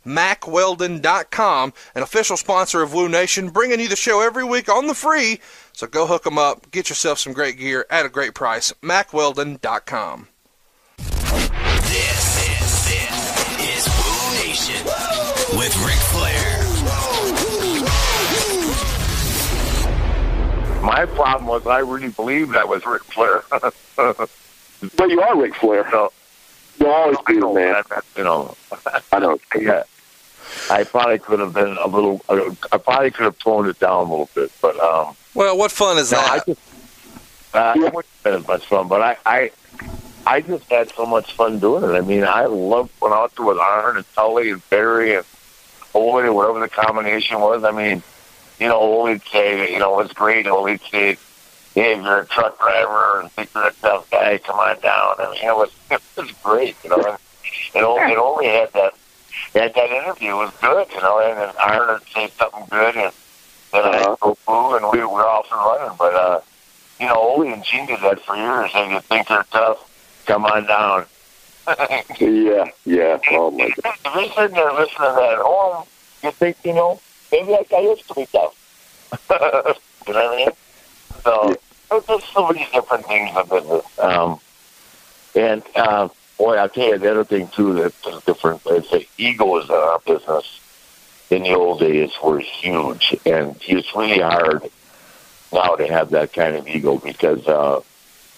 MacWeldon.com, an official sponsor of Woo Nation, bringing you the show every week on the free. So go hook them up, get yourself some great gear at a great price. MacWeldon.com. This is Woo Nation with Ric Flair. My problem was I really believed I was Ric Flair. But you are Ric Flair. No. You'll always be, man. You know, I know. Yeah. I probably could have been a little. I probably could have toned it down a little bit, but well, what fun is that? It wouldn't have been as much fun, but I just had so much fun doing it. I mean, I loved when I was with Arn and Tully and Barry and Ole, whatever the combination was. I mean, you know, Ole'd say, you know, it was great. Ole'd say, hey, if you're a truck driver and think you're a tough guy, come on down. I mean, it was great, you know. And Ole had that interview. It was good, you know. And then Arn would say something good, and then I'd go boo, and we were off and running. But, you know, Ole and Gene did that for years. And you think they're tough, come on down. Yeah. Oh, my God. If you're sitting there listening to that at home, you think, maybe that guy is to be tough. You know what I mean? So, there's so many different things in business. Boy, I'll tell you the other thing, too, that's different is the egos in our business in the old days were huge. And it's really hard now to have that kind of ego because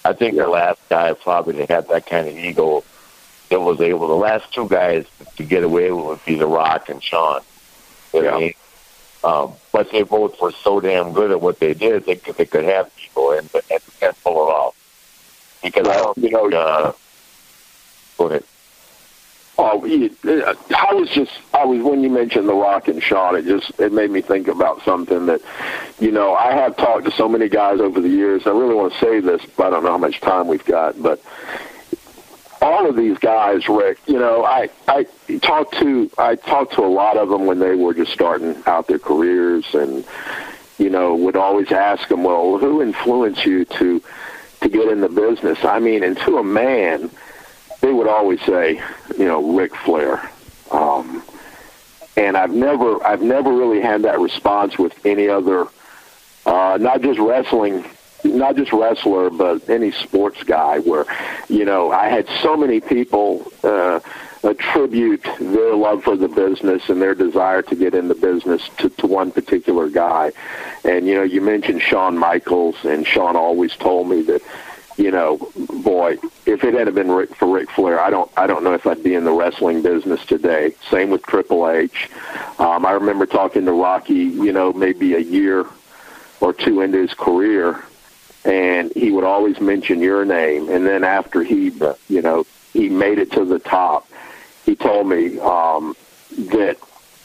I think the last guy probably that had that kind of ego that was able, the last two guys to get away with would be The Rock and Shawn. You know what I mean? But they both were so damn good at what they did, they could have ego and pull it off. Because I don't, go ahead. Oh, I was when you mentioned The Rock and Shawn, it made me think about something that, I have talked to so many guys over the years. I really want to say this, but I don't know how much time we've got. But all of these guys, Rick, I talked to a lot of them when they were just starting out their careers, and would always ask them, well, who influenced you to get in the business? I mean, and to a man, they would always say, Ric Flair. And I've never really had that response with any other, not just wrestler, but any sports guy where, I had so many people attribute their love for the business and their desire to get in the business to one particular guy. And, you mentioned Shawn Michaels, and Shawn always told me that, boy, if it hadn't been for Ric Flair, I don't know if I'd be in the wrestling business today. Same with Triple H. I remember talking to Rocky, maybe a year or two into his career, and he would always mention your name. And then after he made it to the top, he told me that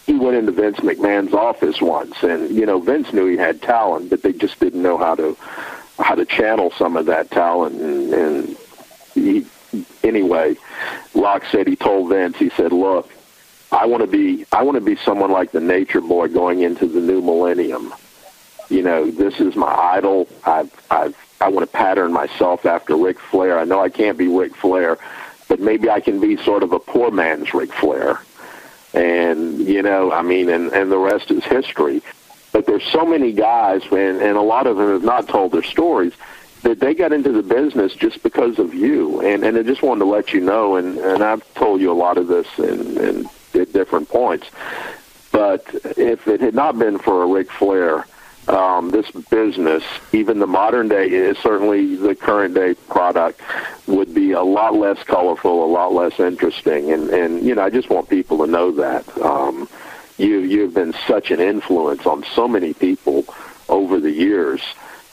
he went into Vince McMahon's office once, and Vince knew he had talent, but they just didn't know how to channel some of that talent. And anyway, Rock said he told Vince, he said, look, I want to be someone like the Nature Boy going into the new millennium. This is my idol. I want to pattern myself after Ric Flair. I know I can't be Ric Flair, but maybe I can be sort of a poor man's Ric Flair. And, and the rest is history. But there's so many guys, and a lot of them have not told their stories, that they got into the business just because of you. And I just wanted to let you know, and I've told you a lot of this in at different points. But if it had not been for a Ric Flair, this business, even the modern day, certainly the current day product, would be a lot less colorful, a lot less interesting. And I just want people to know that. You've been such an influence on so many people over the years.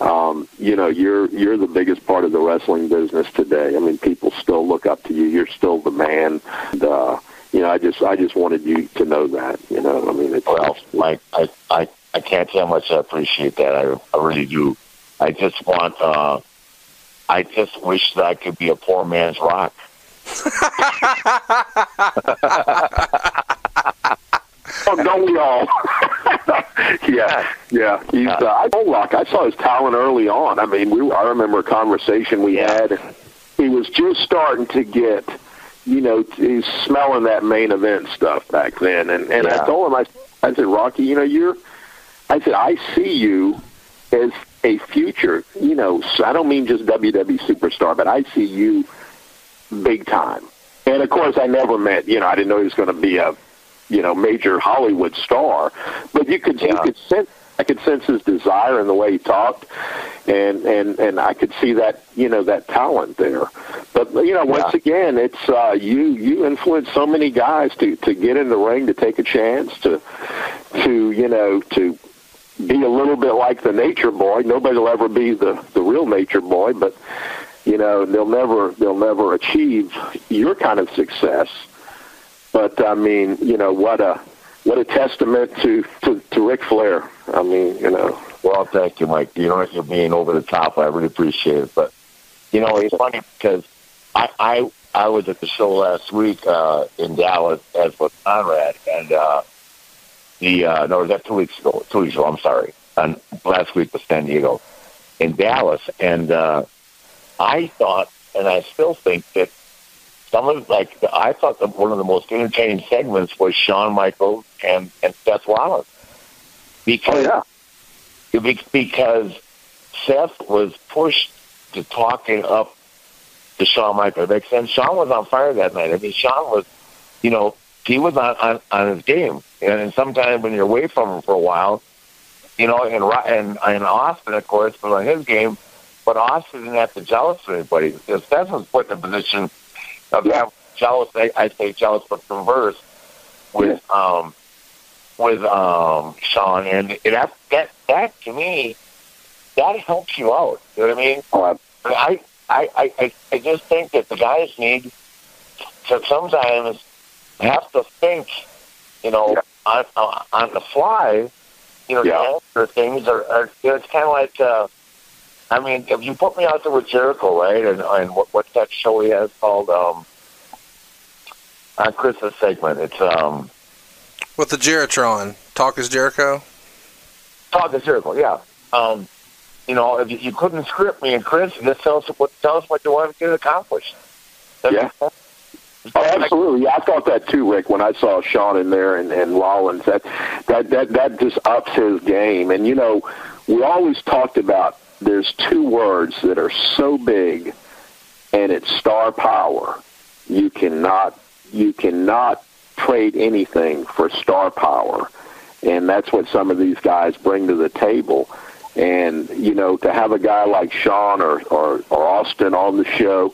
You're the biggest part of the wrestling business today. I mean, people still look up to you. You're still the man. And, I just wanted you to know that. I can't tell how much I appreciate that. I really do. I just wish that I could be a poor man's Rock. Oh, don't we all? Yeah. I told Rock, I saw his talent early on. I mean, I remember a conversation we had. He was just starting to get, he's smelling that main event stuff back then. And I told him, I said, Rocky, I see you as a future, I don't mean just WWE superstar, but I see you big time. And of course, I never met, I didn't know he was going to be a, major Hollywood star, but you could sense, I could sense his desire in the way he talked, and I could see that, that talent there. But, once again, it's, you influence so many guys to get in the ring, to take a chance, to be a little bit like the Nature Boy. Nobody will ever be the real Nature Boy, but they'll never achieve your kind of success. But I mean, what a testament to Ric Flair. I mean, Well, thank you, Mike. You're being over the top. I really appreciate it. But it's funny because I was at the show last week in Dallas as with Conrad, and no, was that 2 weeks ago? 2 weeks ago, I'm sorry. And last week was San Diego. In Dallas. And I thought, and I still think that I thought that one of the most entertaining segments was Shawn Michaels and Seth Rollins. Because Seth was pushed to talking up to Shawn Michaels. And Shawn was on fire that night. I mean, Shawn was, he was on his game. And sometimes when you're away from him for a while, and Austin, of course, was on his game, but Austin didn't have to jealous of anybody. Because Seth was put in a position of having jealous, I say jealous, but converse with Shawn. And that to me, that helps you out. You know what I mean? I just think that the guys need to sometimes have to think, on the fly, to answer things. Or it's kind of like, if you put me out there with Jericho, right, and what's that show he has called on Chris's segment? It's with the Geritron, Talk is Jericho. Talk is Jericho, yeah. If you couldn't script me and Chris, just tell us what you want to get accomplished. Yeah. Oh, absolutely. Yeah, I thought that too, Rick, when I saw Shawn in there and Rollins. That just ups his game. And, we always talked about there's two words that are so big, and it's star power. You cannot trade anything for star power. And that's what some of these guys bring to the table. And, to have a guy like Shawn or Austin on the show,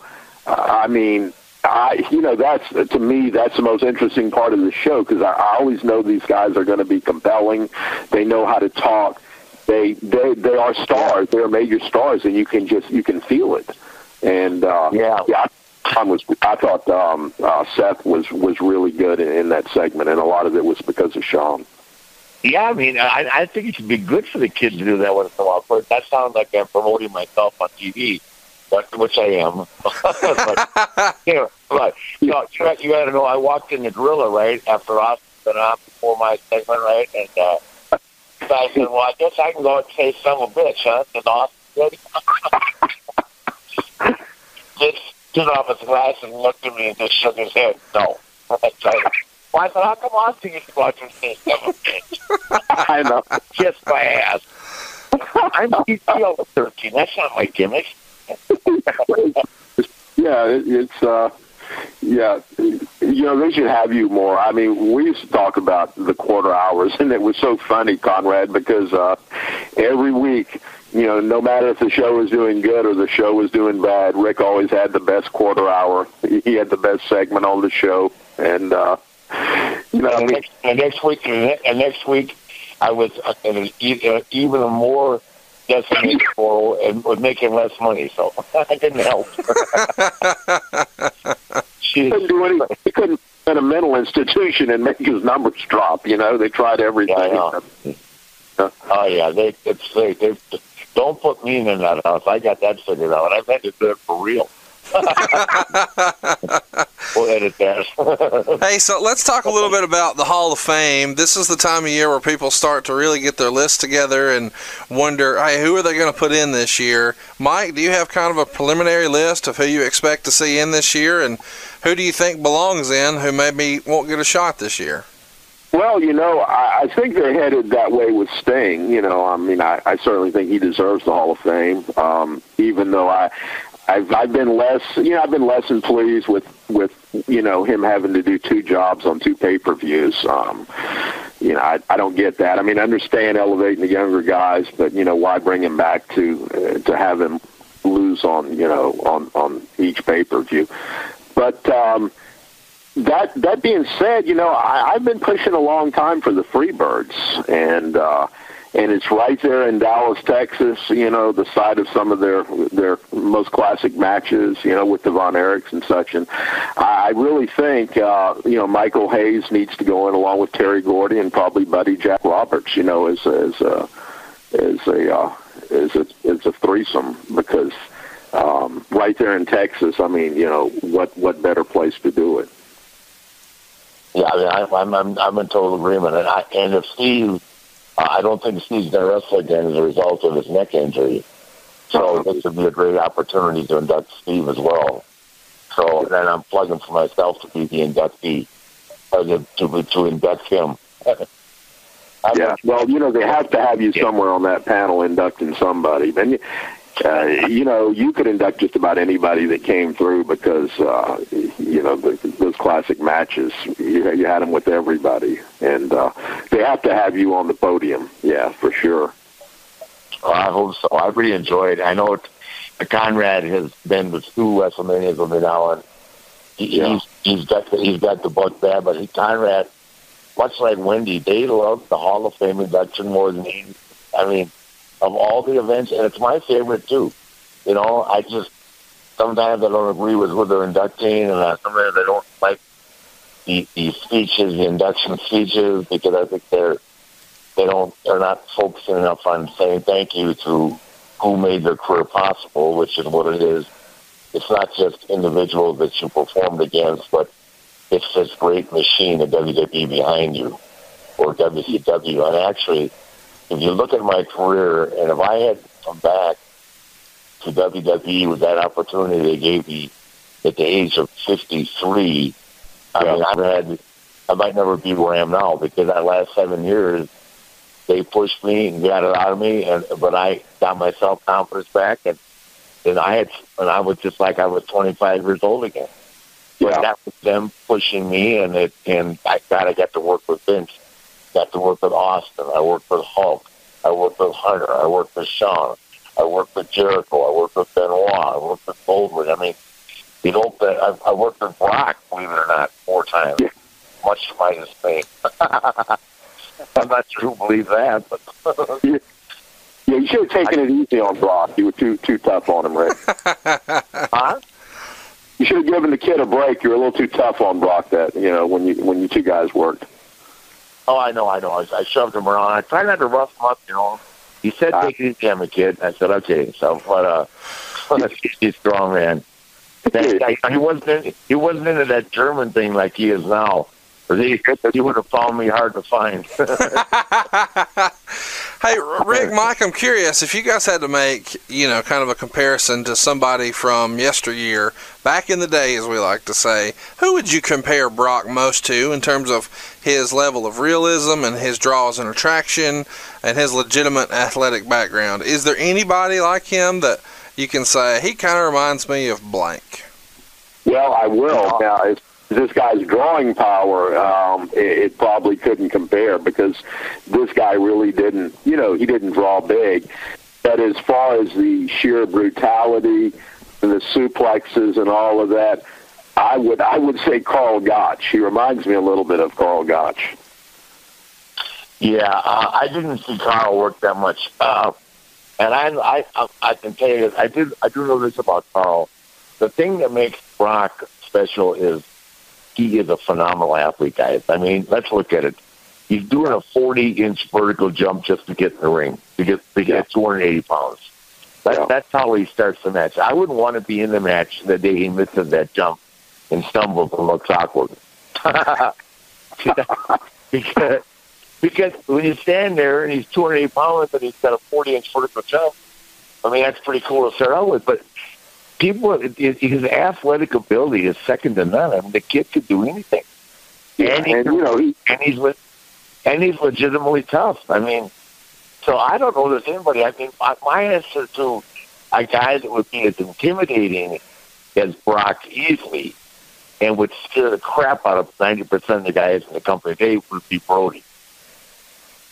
that's, to me, that's the most interesting part of the show, because I always know these guys are going to be compelling. They know how to talk. They are stars. They're major stars, and you can feel it. And I thought Seth was really good in that segment, and a lot of it was because of Shawn. Yeah, I think it should be good for the kids to do that once in a while. But that sounds like I'm promoting myself on TV, which I am. But you got to know, I walked in the Gorilla, right, after Austin been on before my segment, right, and so I said, well, I guess I can go and say son of a bitch, huh? And Austin just took off his glasses and looked at me and just shook his head. No. Well, I said, how come Austin used to go out and say son of a bitch? I know. Kiss my ass. I'm PTO 13. That's not my gimmick. They should have you more. We used to talk about the quarter hours, and it was so funny, Conrad, because every week, no matter if the show was doing good or the show was doing bad, Rick always had the best quarter hour. He had the best segment on the show, and next week, I was even more decimated for and was making less money, so that didn't help. He couldn't do anything. He couldn't in a mental institution and make his numbers drop. They tried everything. Yeah, oh yeah, they don't put me in that house. I got that figured out. I've had to do it for real. We'll edit that. Hey, so let's talk a little bit about the Hall of Fame. This is the time of year where people start to really get their list together and wonder, hey, who are they going to put in this year? Mike, do you have kind of a preliminary list of who you expect to see in this year, and who do you think belongs in who maybe won't get a shot this year? Well, I think they're headed that way with Sting. I certainly think he deserves the Hall of Fame, even though I've been less than pleased with him having to do two jobs on two pay-per-views. I don't get that. I understand elevating the younger guys, but why bring him back to have him lose on each pay-per-view? But that being said, I've been pushing a long time for the Freebirds, and it's right there in Dallas, Texas, the site of some of their most classic matches, with the Von Erichs and such. And I really think, Michael Hayes needs to go in along with Terry Gordy and probably Buddy Jack Roberts, as a threesome, because right there in Texas, what better place to do it? Yeah, I'm in total agreement. And if Steve, I don't think Steve's going to wrestle again as a result of his neck injury. So this would be a great opportunity to induct Steve as well. So then I'm plugging for myself to be the inductee, or to induct him. Yeah, well, they have to have you somewhere on that panel inducting somebody. And, you could induct just about anybody that came through because, those classic matches, you had them with everybody. And they have to have you on the podium, yeah, for sure. I hope so. I really enjoyed it. I know Conrad has been with 2 WrestleManias with me now, and he's got the book there. But Conrad, much like Wendy, they love the Hall of Fame induction more than any. I mean, of all the events, and it's my favorite too. I just sometimes I don't agree with who they're inducting, and sometimes I don't like the speeches, the induction speeches, because I think they're not focusing enough on saying thank you to who made their career possible, which is what it is. It's not just individuals that you performed against, but it's this great machine of WWE behind you, or WCW. And actually, if you look at my career, and if I had come back to WWE with that opportunity they gave me at the age of 53, I might never be where I am now, because that last 7 years, they pushed me and got it out of me, but I got my self-confidence back, and I was just like I was 25 years old again. But that was them pushing me, and I got to work with Vince, got to work with Austin, I worked with Hulk, I worked with Hunter, I worked with Shawn, I worked with Jericho, I worked with Benoit, I worked with Goldberg. I mean, I worked with Brock, believe it or not, 4 times, much to my dismay. I'm not sure who believes that, but you should have taken it easy on Brock. You were too tough on him, Rick. Huh? You should have given the kid a break. You were a little too tough on Brock. When you 2 guys worked. Oh, I know. I shoved him around. I tried not to rough him up. He said, "Take it easy, I'm a kid." I said, "Okay." So, but he's strong, man. He wasn't into that German thing like he is now. He would have found me hard to find. Hey, Rick, Mike, I'm curious, if you guys had to make, kind of a comparison to somebody from yesteryear, back in the day, as we like to say, who would you compare Brock most to in terms of his level of realism and his draws and attraction and his legitimate athletic background? Is there anybody like him that you can say, he kind of reminds me of blank? Well, I will. Now, this guy's drawing power, it probably couldn't compare, because this guy really didn't, he didn't draw big. But as far as the sheer brutality and the suplexes and all of that, I would say Carl Gotch. He reminds me a little bit of Carl Gotch. Yeah, I didn't see Carl work that much. And I can tell you, I do know this about Carl. The thing that makes Brock special is he is a phenomenal athlete, guys. I mean, let's look at it. He's doing a 40-inch vertical jump just to get in the ring, to get 280 pounds. That's how he starts the match. I wouldn't want to be in the match the day he misses that jump and stumbles and looks awkward. because when you stand there and he's 280 pounds and he's got a 40-inch vertical jump, I mean, that's pretty cool to start out with. But his athletic ability is second to none. I mean, the kid could do anything. And he's legitimately tough. I mean, so I don't know if there's anybody. I mean, my answer to a guy that would be as intimidating as Brock easily and would scare the crap out of 90% of the guys in the company today would be Brody.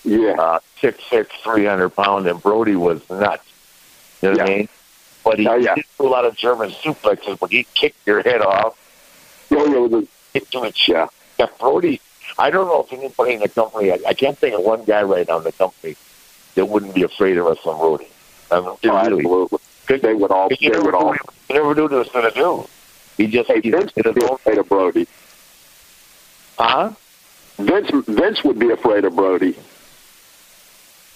Yeah. 6'6", 300 pound, and Brody was nuts. You know what I mean? But he did do a lot of German suplexes, but he'd kick your head off. Yeah, Brody, I don't know if anybody in the company, I can't think of one guy right now in the company that wouldn't be afraid of wrestling Brody. Absolutely. They would all. He never knew what he was going to do. Vince would be afraid of Brody. Huh? Vince would be afraid of Brody.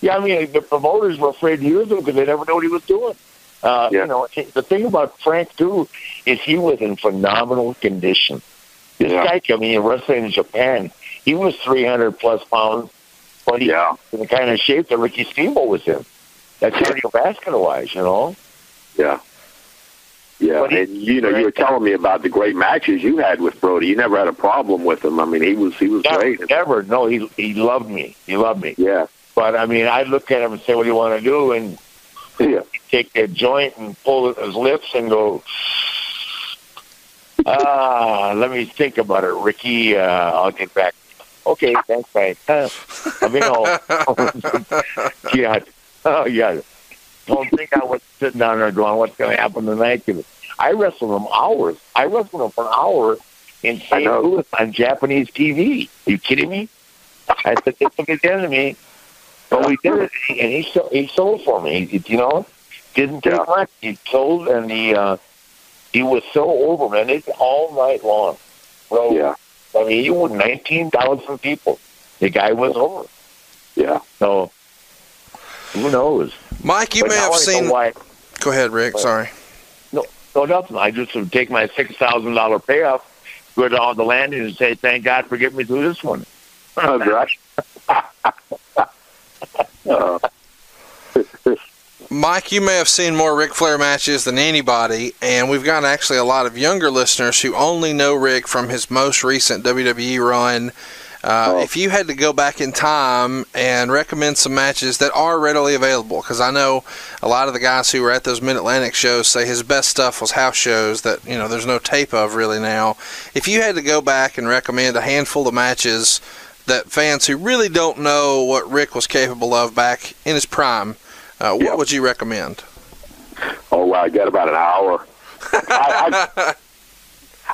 Yeah, I mean, the promoters were afraid to use him because they never knew what he was doing. The thing about Frank, too, is he was in phenomenal condition. This guy, wrestling in Japan, he was 300-plus pounds, but he was in the kind of shape that Ricky Steamboat was in. That's cardiovascular-wise, Yeah. Yeah, and you were telling me about the great matches you had with Brody. You never had a problem with him. I mean, he was great. Never. No, he loved me. He loved me. Yeah. But I mean, I look at him and say, "What do you want to do?" And he'd take a joint and pull his lips and go, let me think about it, Ricky. I'll get back. Okay, thanks, mate. I mean, yeah. Oh, yeah. Don't think I was sitting down there going, what's going to happen tonight? I wrestled him hours. I wrestled him for an hour in St. Louis on Japanese TV. Are you kidding me? I said, they took it into me. But we did it, and he sold for me. Didn't take much. He sold, and he was so over, man. It's all night long. So, I mean, he was 19,000 people. The guy was over. Yeah. So, who knows? Mike, you may have seen... Go ahead, Rick. Sorry. No, nothing. I just would take my $6,000 payoff, go down the landing and say, thank God for getting me through this one. Oh, gosh. Mike, you may have seen more Ric Flair matches than anybody, and we've got actually a lot of younger listeners who only know Rick from his most recent WWE run. If you had to go back in time and recommend some matches that are readily available, because I know a lot of the guys who were at those Mid-Atlantic shows say his best stuff was house shows that, there's no tape of really now. If you had to go back and recommend a handful of matches that fans who really don't know what Rick was capable of back in his prime, what would you recommend? Oh, well, I got about an hour.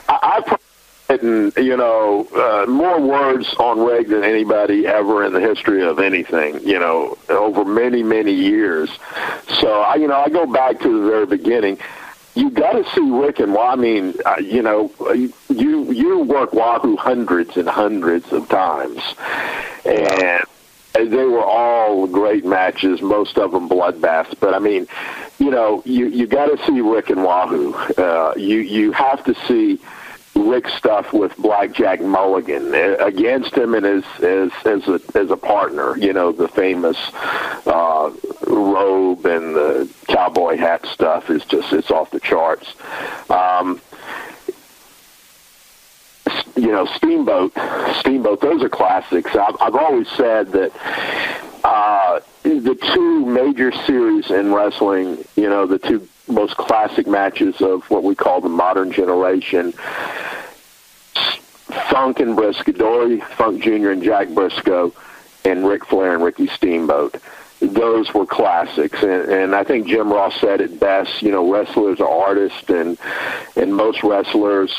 I written, more words on Rick than anybody ever in the history of anything, over many, many years. So, I go back to the very beginning. You got to see Rick and you work Wahoo hundreds and hundreds of times, and they were all great matches, most of them bloodbaths. But I mean, you got to see Rick and Wahoo. You have to see Rick's stuff with Blackjack Mulligan against him and as a partner. The famous robe and the cowboy hat stuff is it's off the charts. Steamboat, those are classics. I've always said that the two major series in wrestling, the two most classic matches of what we call the modern generation, Funk and Briscoe, Dory Funk Jr. and Jack Briscoe, and Ric Flair and Ricky Steamboat. Those were classics, and I think Jim Ross said it best. Wrestlers are artists, and most wrestlers,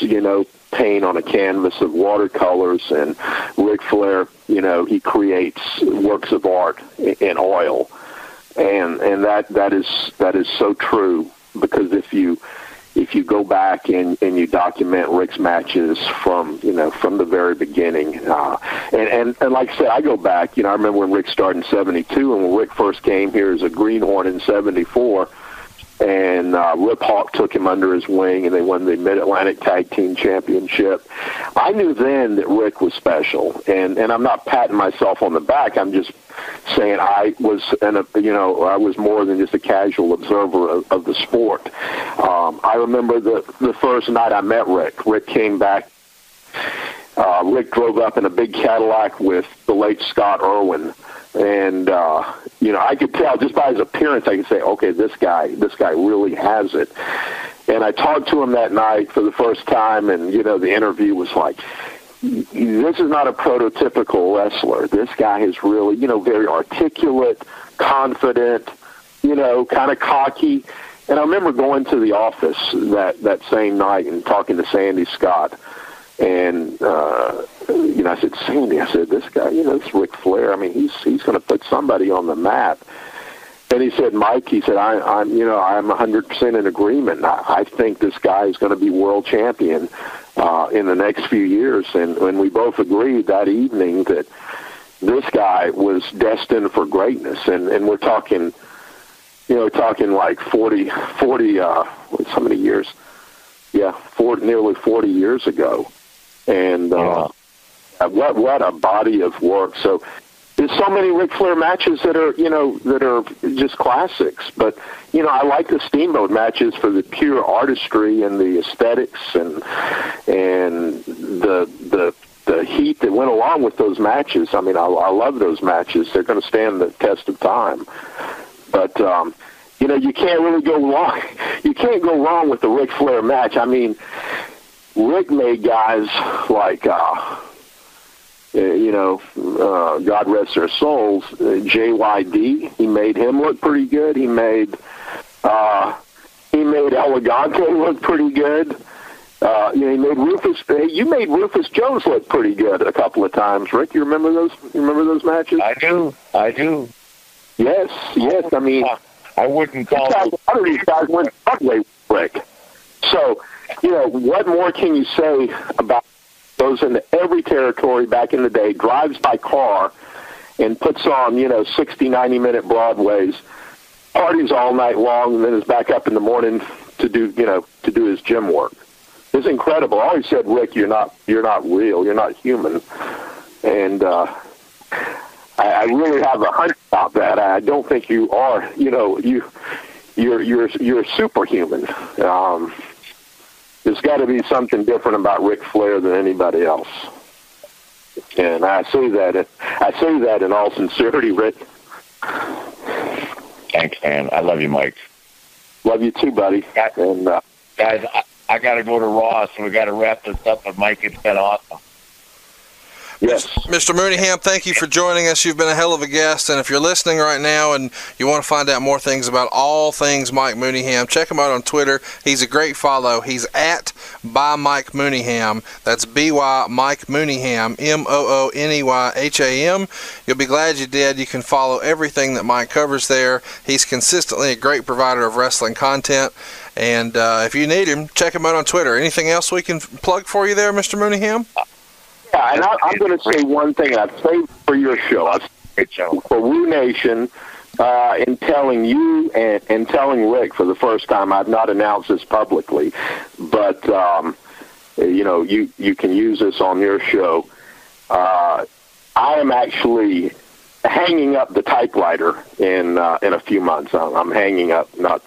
paint on a canvas of watercolors, and Ric Flair, he creates works of art in oil, and that is so true, because if you go back and you document Rick's matches from the very beginning, and like I said, I go back, I remember when Rick started in 72, and when Rick first came here as a greenhorn in 74, and Rip Hawk took him under his wing, and they won the Mid-Atlantic Tag Team Championship. I knew then that Rick was special, and I'm not patting myself on the back. I'm just saying I was more than just a casual observer of the sport. I remember the first night I met Rick. Rick came back. Rick drove up in a big Cadillac with the late Scott Irwin. And, I could tell just by his appearance, I could say, okay, this guy really has it. And I talked to him that night for the first time, and, the interview was like, this is not a prototypical wrestler. This guy is really, very articulate, confident, kind of cocky. And I remember going to the office that same night and talking to Sandy Scott. And, I said, Sandy, this guy, it's Ric Flair. I mean, he's going to put somebody on the map. And he said, Mike, I'm 100% in agreement. I think this guy is going to be world champion in the next few years. And when we both agreed that evening that this guy was destined for greatness, and we're talking, like 40, how many years? Yeah, nearly 40 years ago. And what a body of work. So there's so many Ric Flair matches that are just classics. But I like the Steamboat matches for the pure artistry and the aesthetics and the heat that went along with those matches. I mean, I love those matches. They're going to stand the test of time. But you can't really go wrong. You can't go wrong with the Ric Flair match. I mean, Rick made guys like, God rest their souls, JYD. He made him look pretty good. He made Elegante look pretty good. He made Rufus. You made Rufus Jones look pretty good a couple of times, Rick. You remember those? You remember those matches? I do. Yes. I mean, I wouldn't call a lot of these guys went Broadway, Rick. So, what more can you say about goes into every territory back in the day, drives by car, and puts on 60, 90-minute Broadways, parties all night long, and then is back up in the morning to do his gym work. It's incredible. I always said, Rick, you're not real, you're not human, and I really have a hunch about that. I don't think you are. You're superhuman. There's got to be something different about Ric Flair than anybody else, and I say that in all sincerity, Rick. Thanks, man. I love you, Mike. Love you too, buddy. Guys, I got to go to Raw, so we got to wrap this up. But Mike, it's been awesome. Yes. Mr. Mooneyham, thank you for joining us. You've been a hell of a guest, and if you're listening right now and you want to find out more things about all things Mike Mooneyham, check him out on Twitter. He's a great follow. He's at by Mike Mooneyham. That's B-Y Mike Mooneyham, Mooneyham. You'll be glad you did. You can follow everything that Mike covers there. He's consistently a great provider of wrestling content, and if you need him, check him out on Twitter. Anything else we can plug for you there, Mr. Mooneyham? Yeah, and I'm going to say one thing. I've saved for your show. For Woo Nation, in telling you and telling Rick for the first time. I've not announced this publicly, but you can use this on your show. I am actually hanging up the typewriter in a few months. I'm hanging up not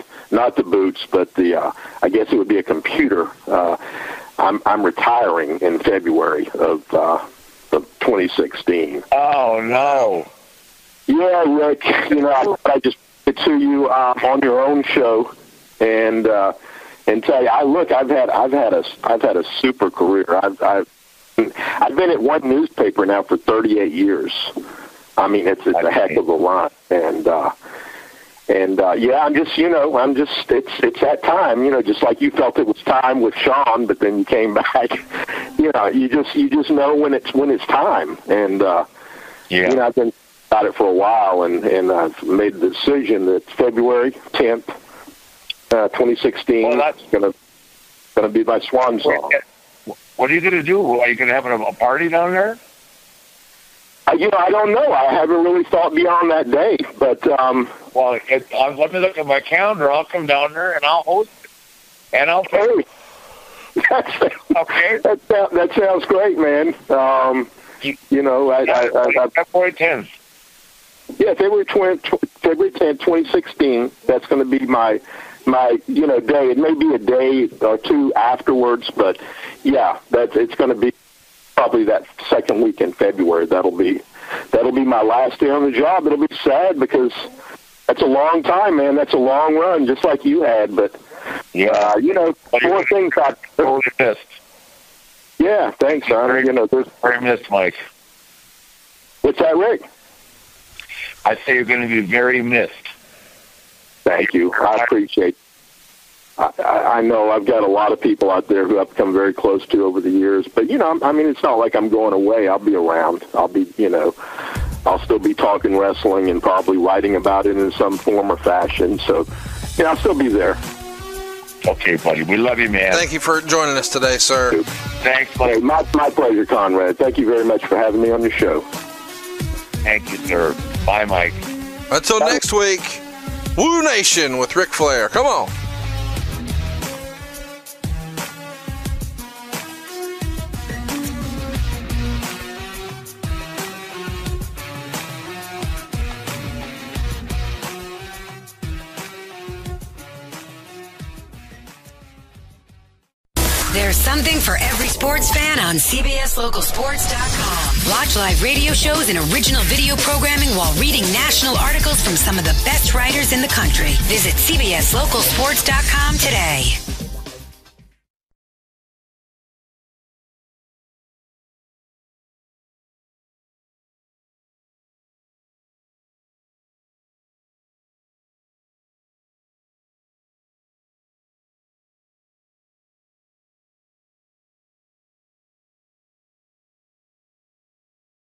the boots, but I guess it would be a computer. I'm retiring in February of 2016. Oh no! Yeah, Rick. I just put it to you on your own show, and tell you, I've had a super career. I've been at one newspaper now for 38 years. I mean, it's a heck of a run, and it's that time, just like you felt it was time with Sean, but then you came back. You just know when it's time, and I've been about it for a while, and I've made the decision that February 10th, 2016, that's gonna be my swan song. What are you gonna do? Are you gonna have a party down there? I don't know. I haven't really thought beyond that day, but let me look at my calendar. I'll come down there and I'll host it, and I'll pay. Okay. That sounds great, man. February 10th. Yeah, February 10th, 2016. That's going to be my day. It may be a day or two afterwards, but yeah, it's going to be probably that second week in February. That'll be my last day on the job. It'll be sad because that's a long time, man. That's a long run, just like you had. But four things got missed. Yeah, thanks, son. There's very missed, Mike. What's that, Rick? I say you're going to be very missed. Thank you. I appreciate it. I know I've got a lot of people out there who I've become very close to over the years, but it's not like I'm going away. I'll be around. I'll be, I'll still be talking wrestling and probably writing about it in some form or fashion. So, I'll still be there. Okay, buddy. We love you, man. Thank you for joining us today, sir. Thanks, buddy. My pleasure, Conrad. Thank you very much for having me on your show. Thank you, sir. Bye, Mike. Until next week, Woo Nation with Ric Flair. Come on. There's something for every sports fan on CBSLocalSports.com. Watch live radio shows and original video programming while reading national articles from some of the best writers in the country. Visit CBSLocalSports.com today.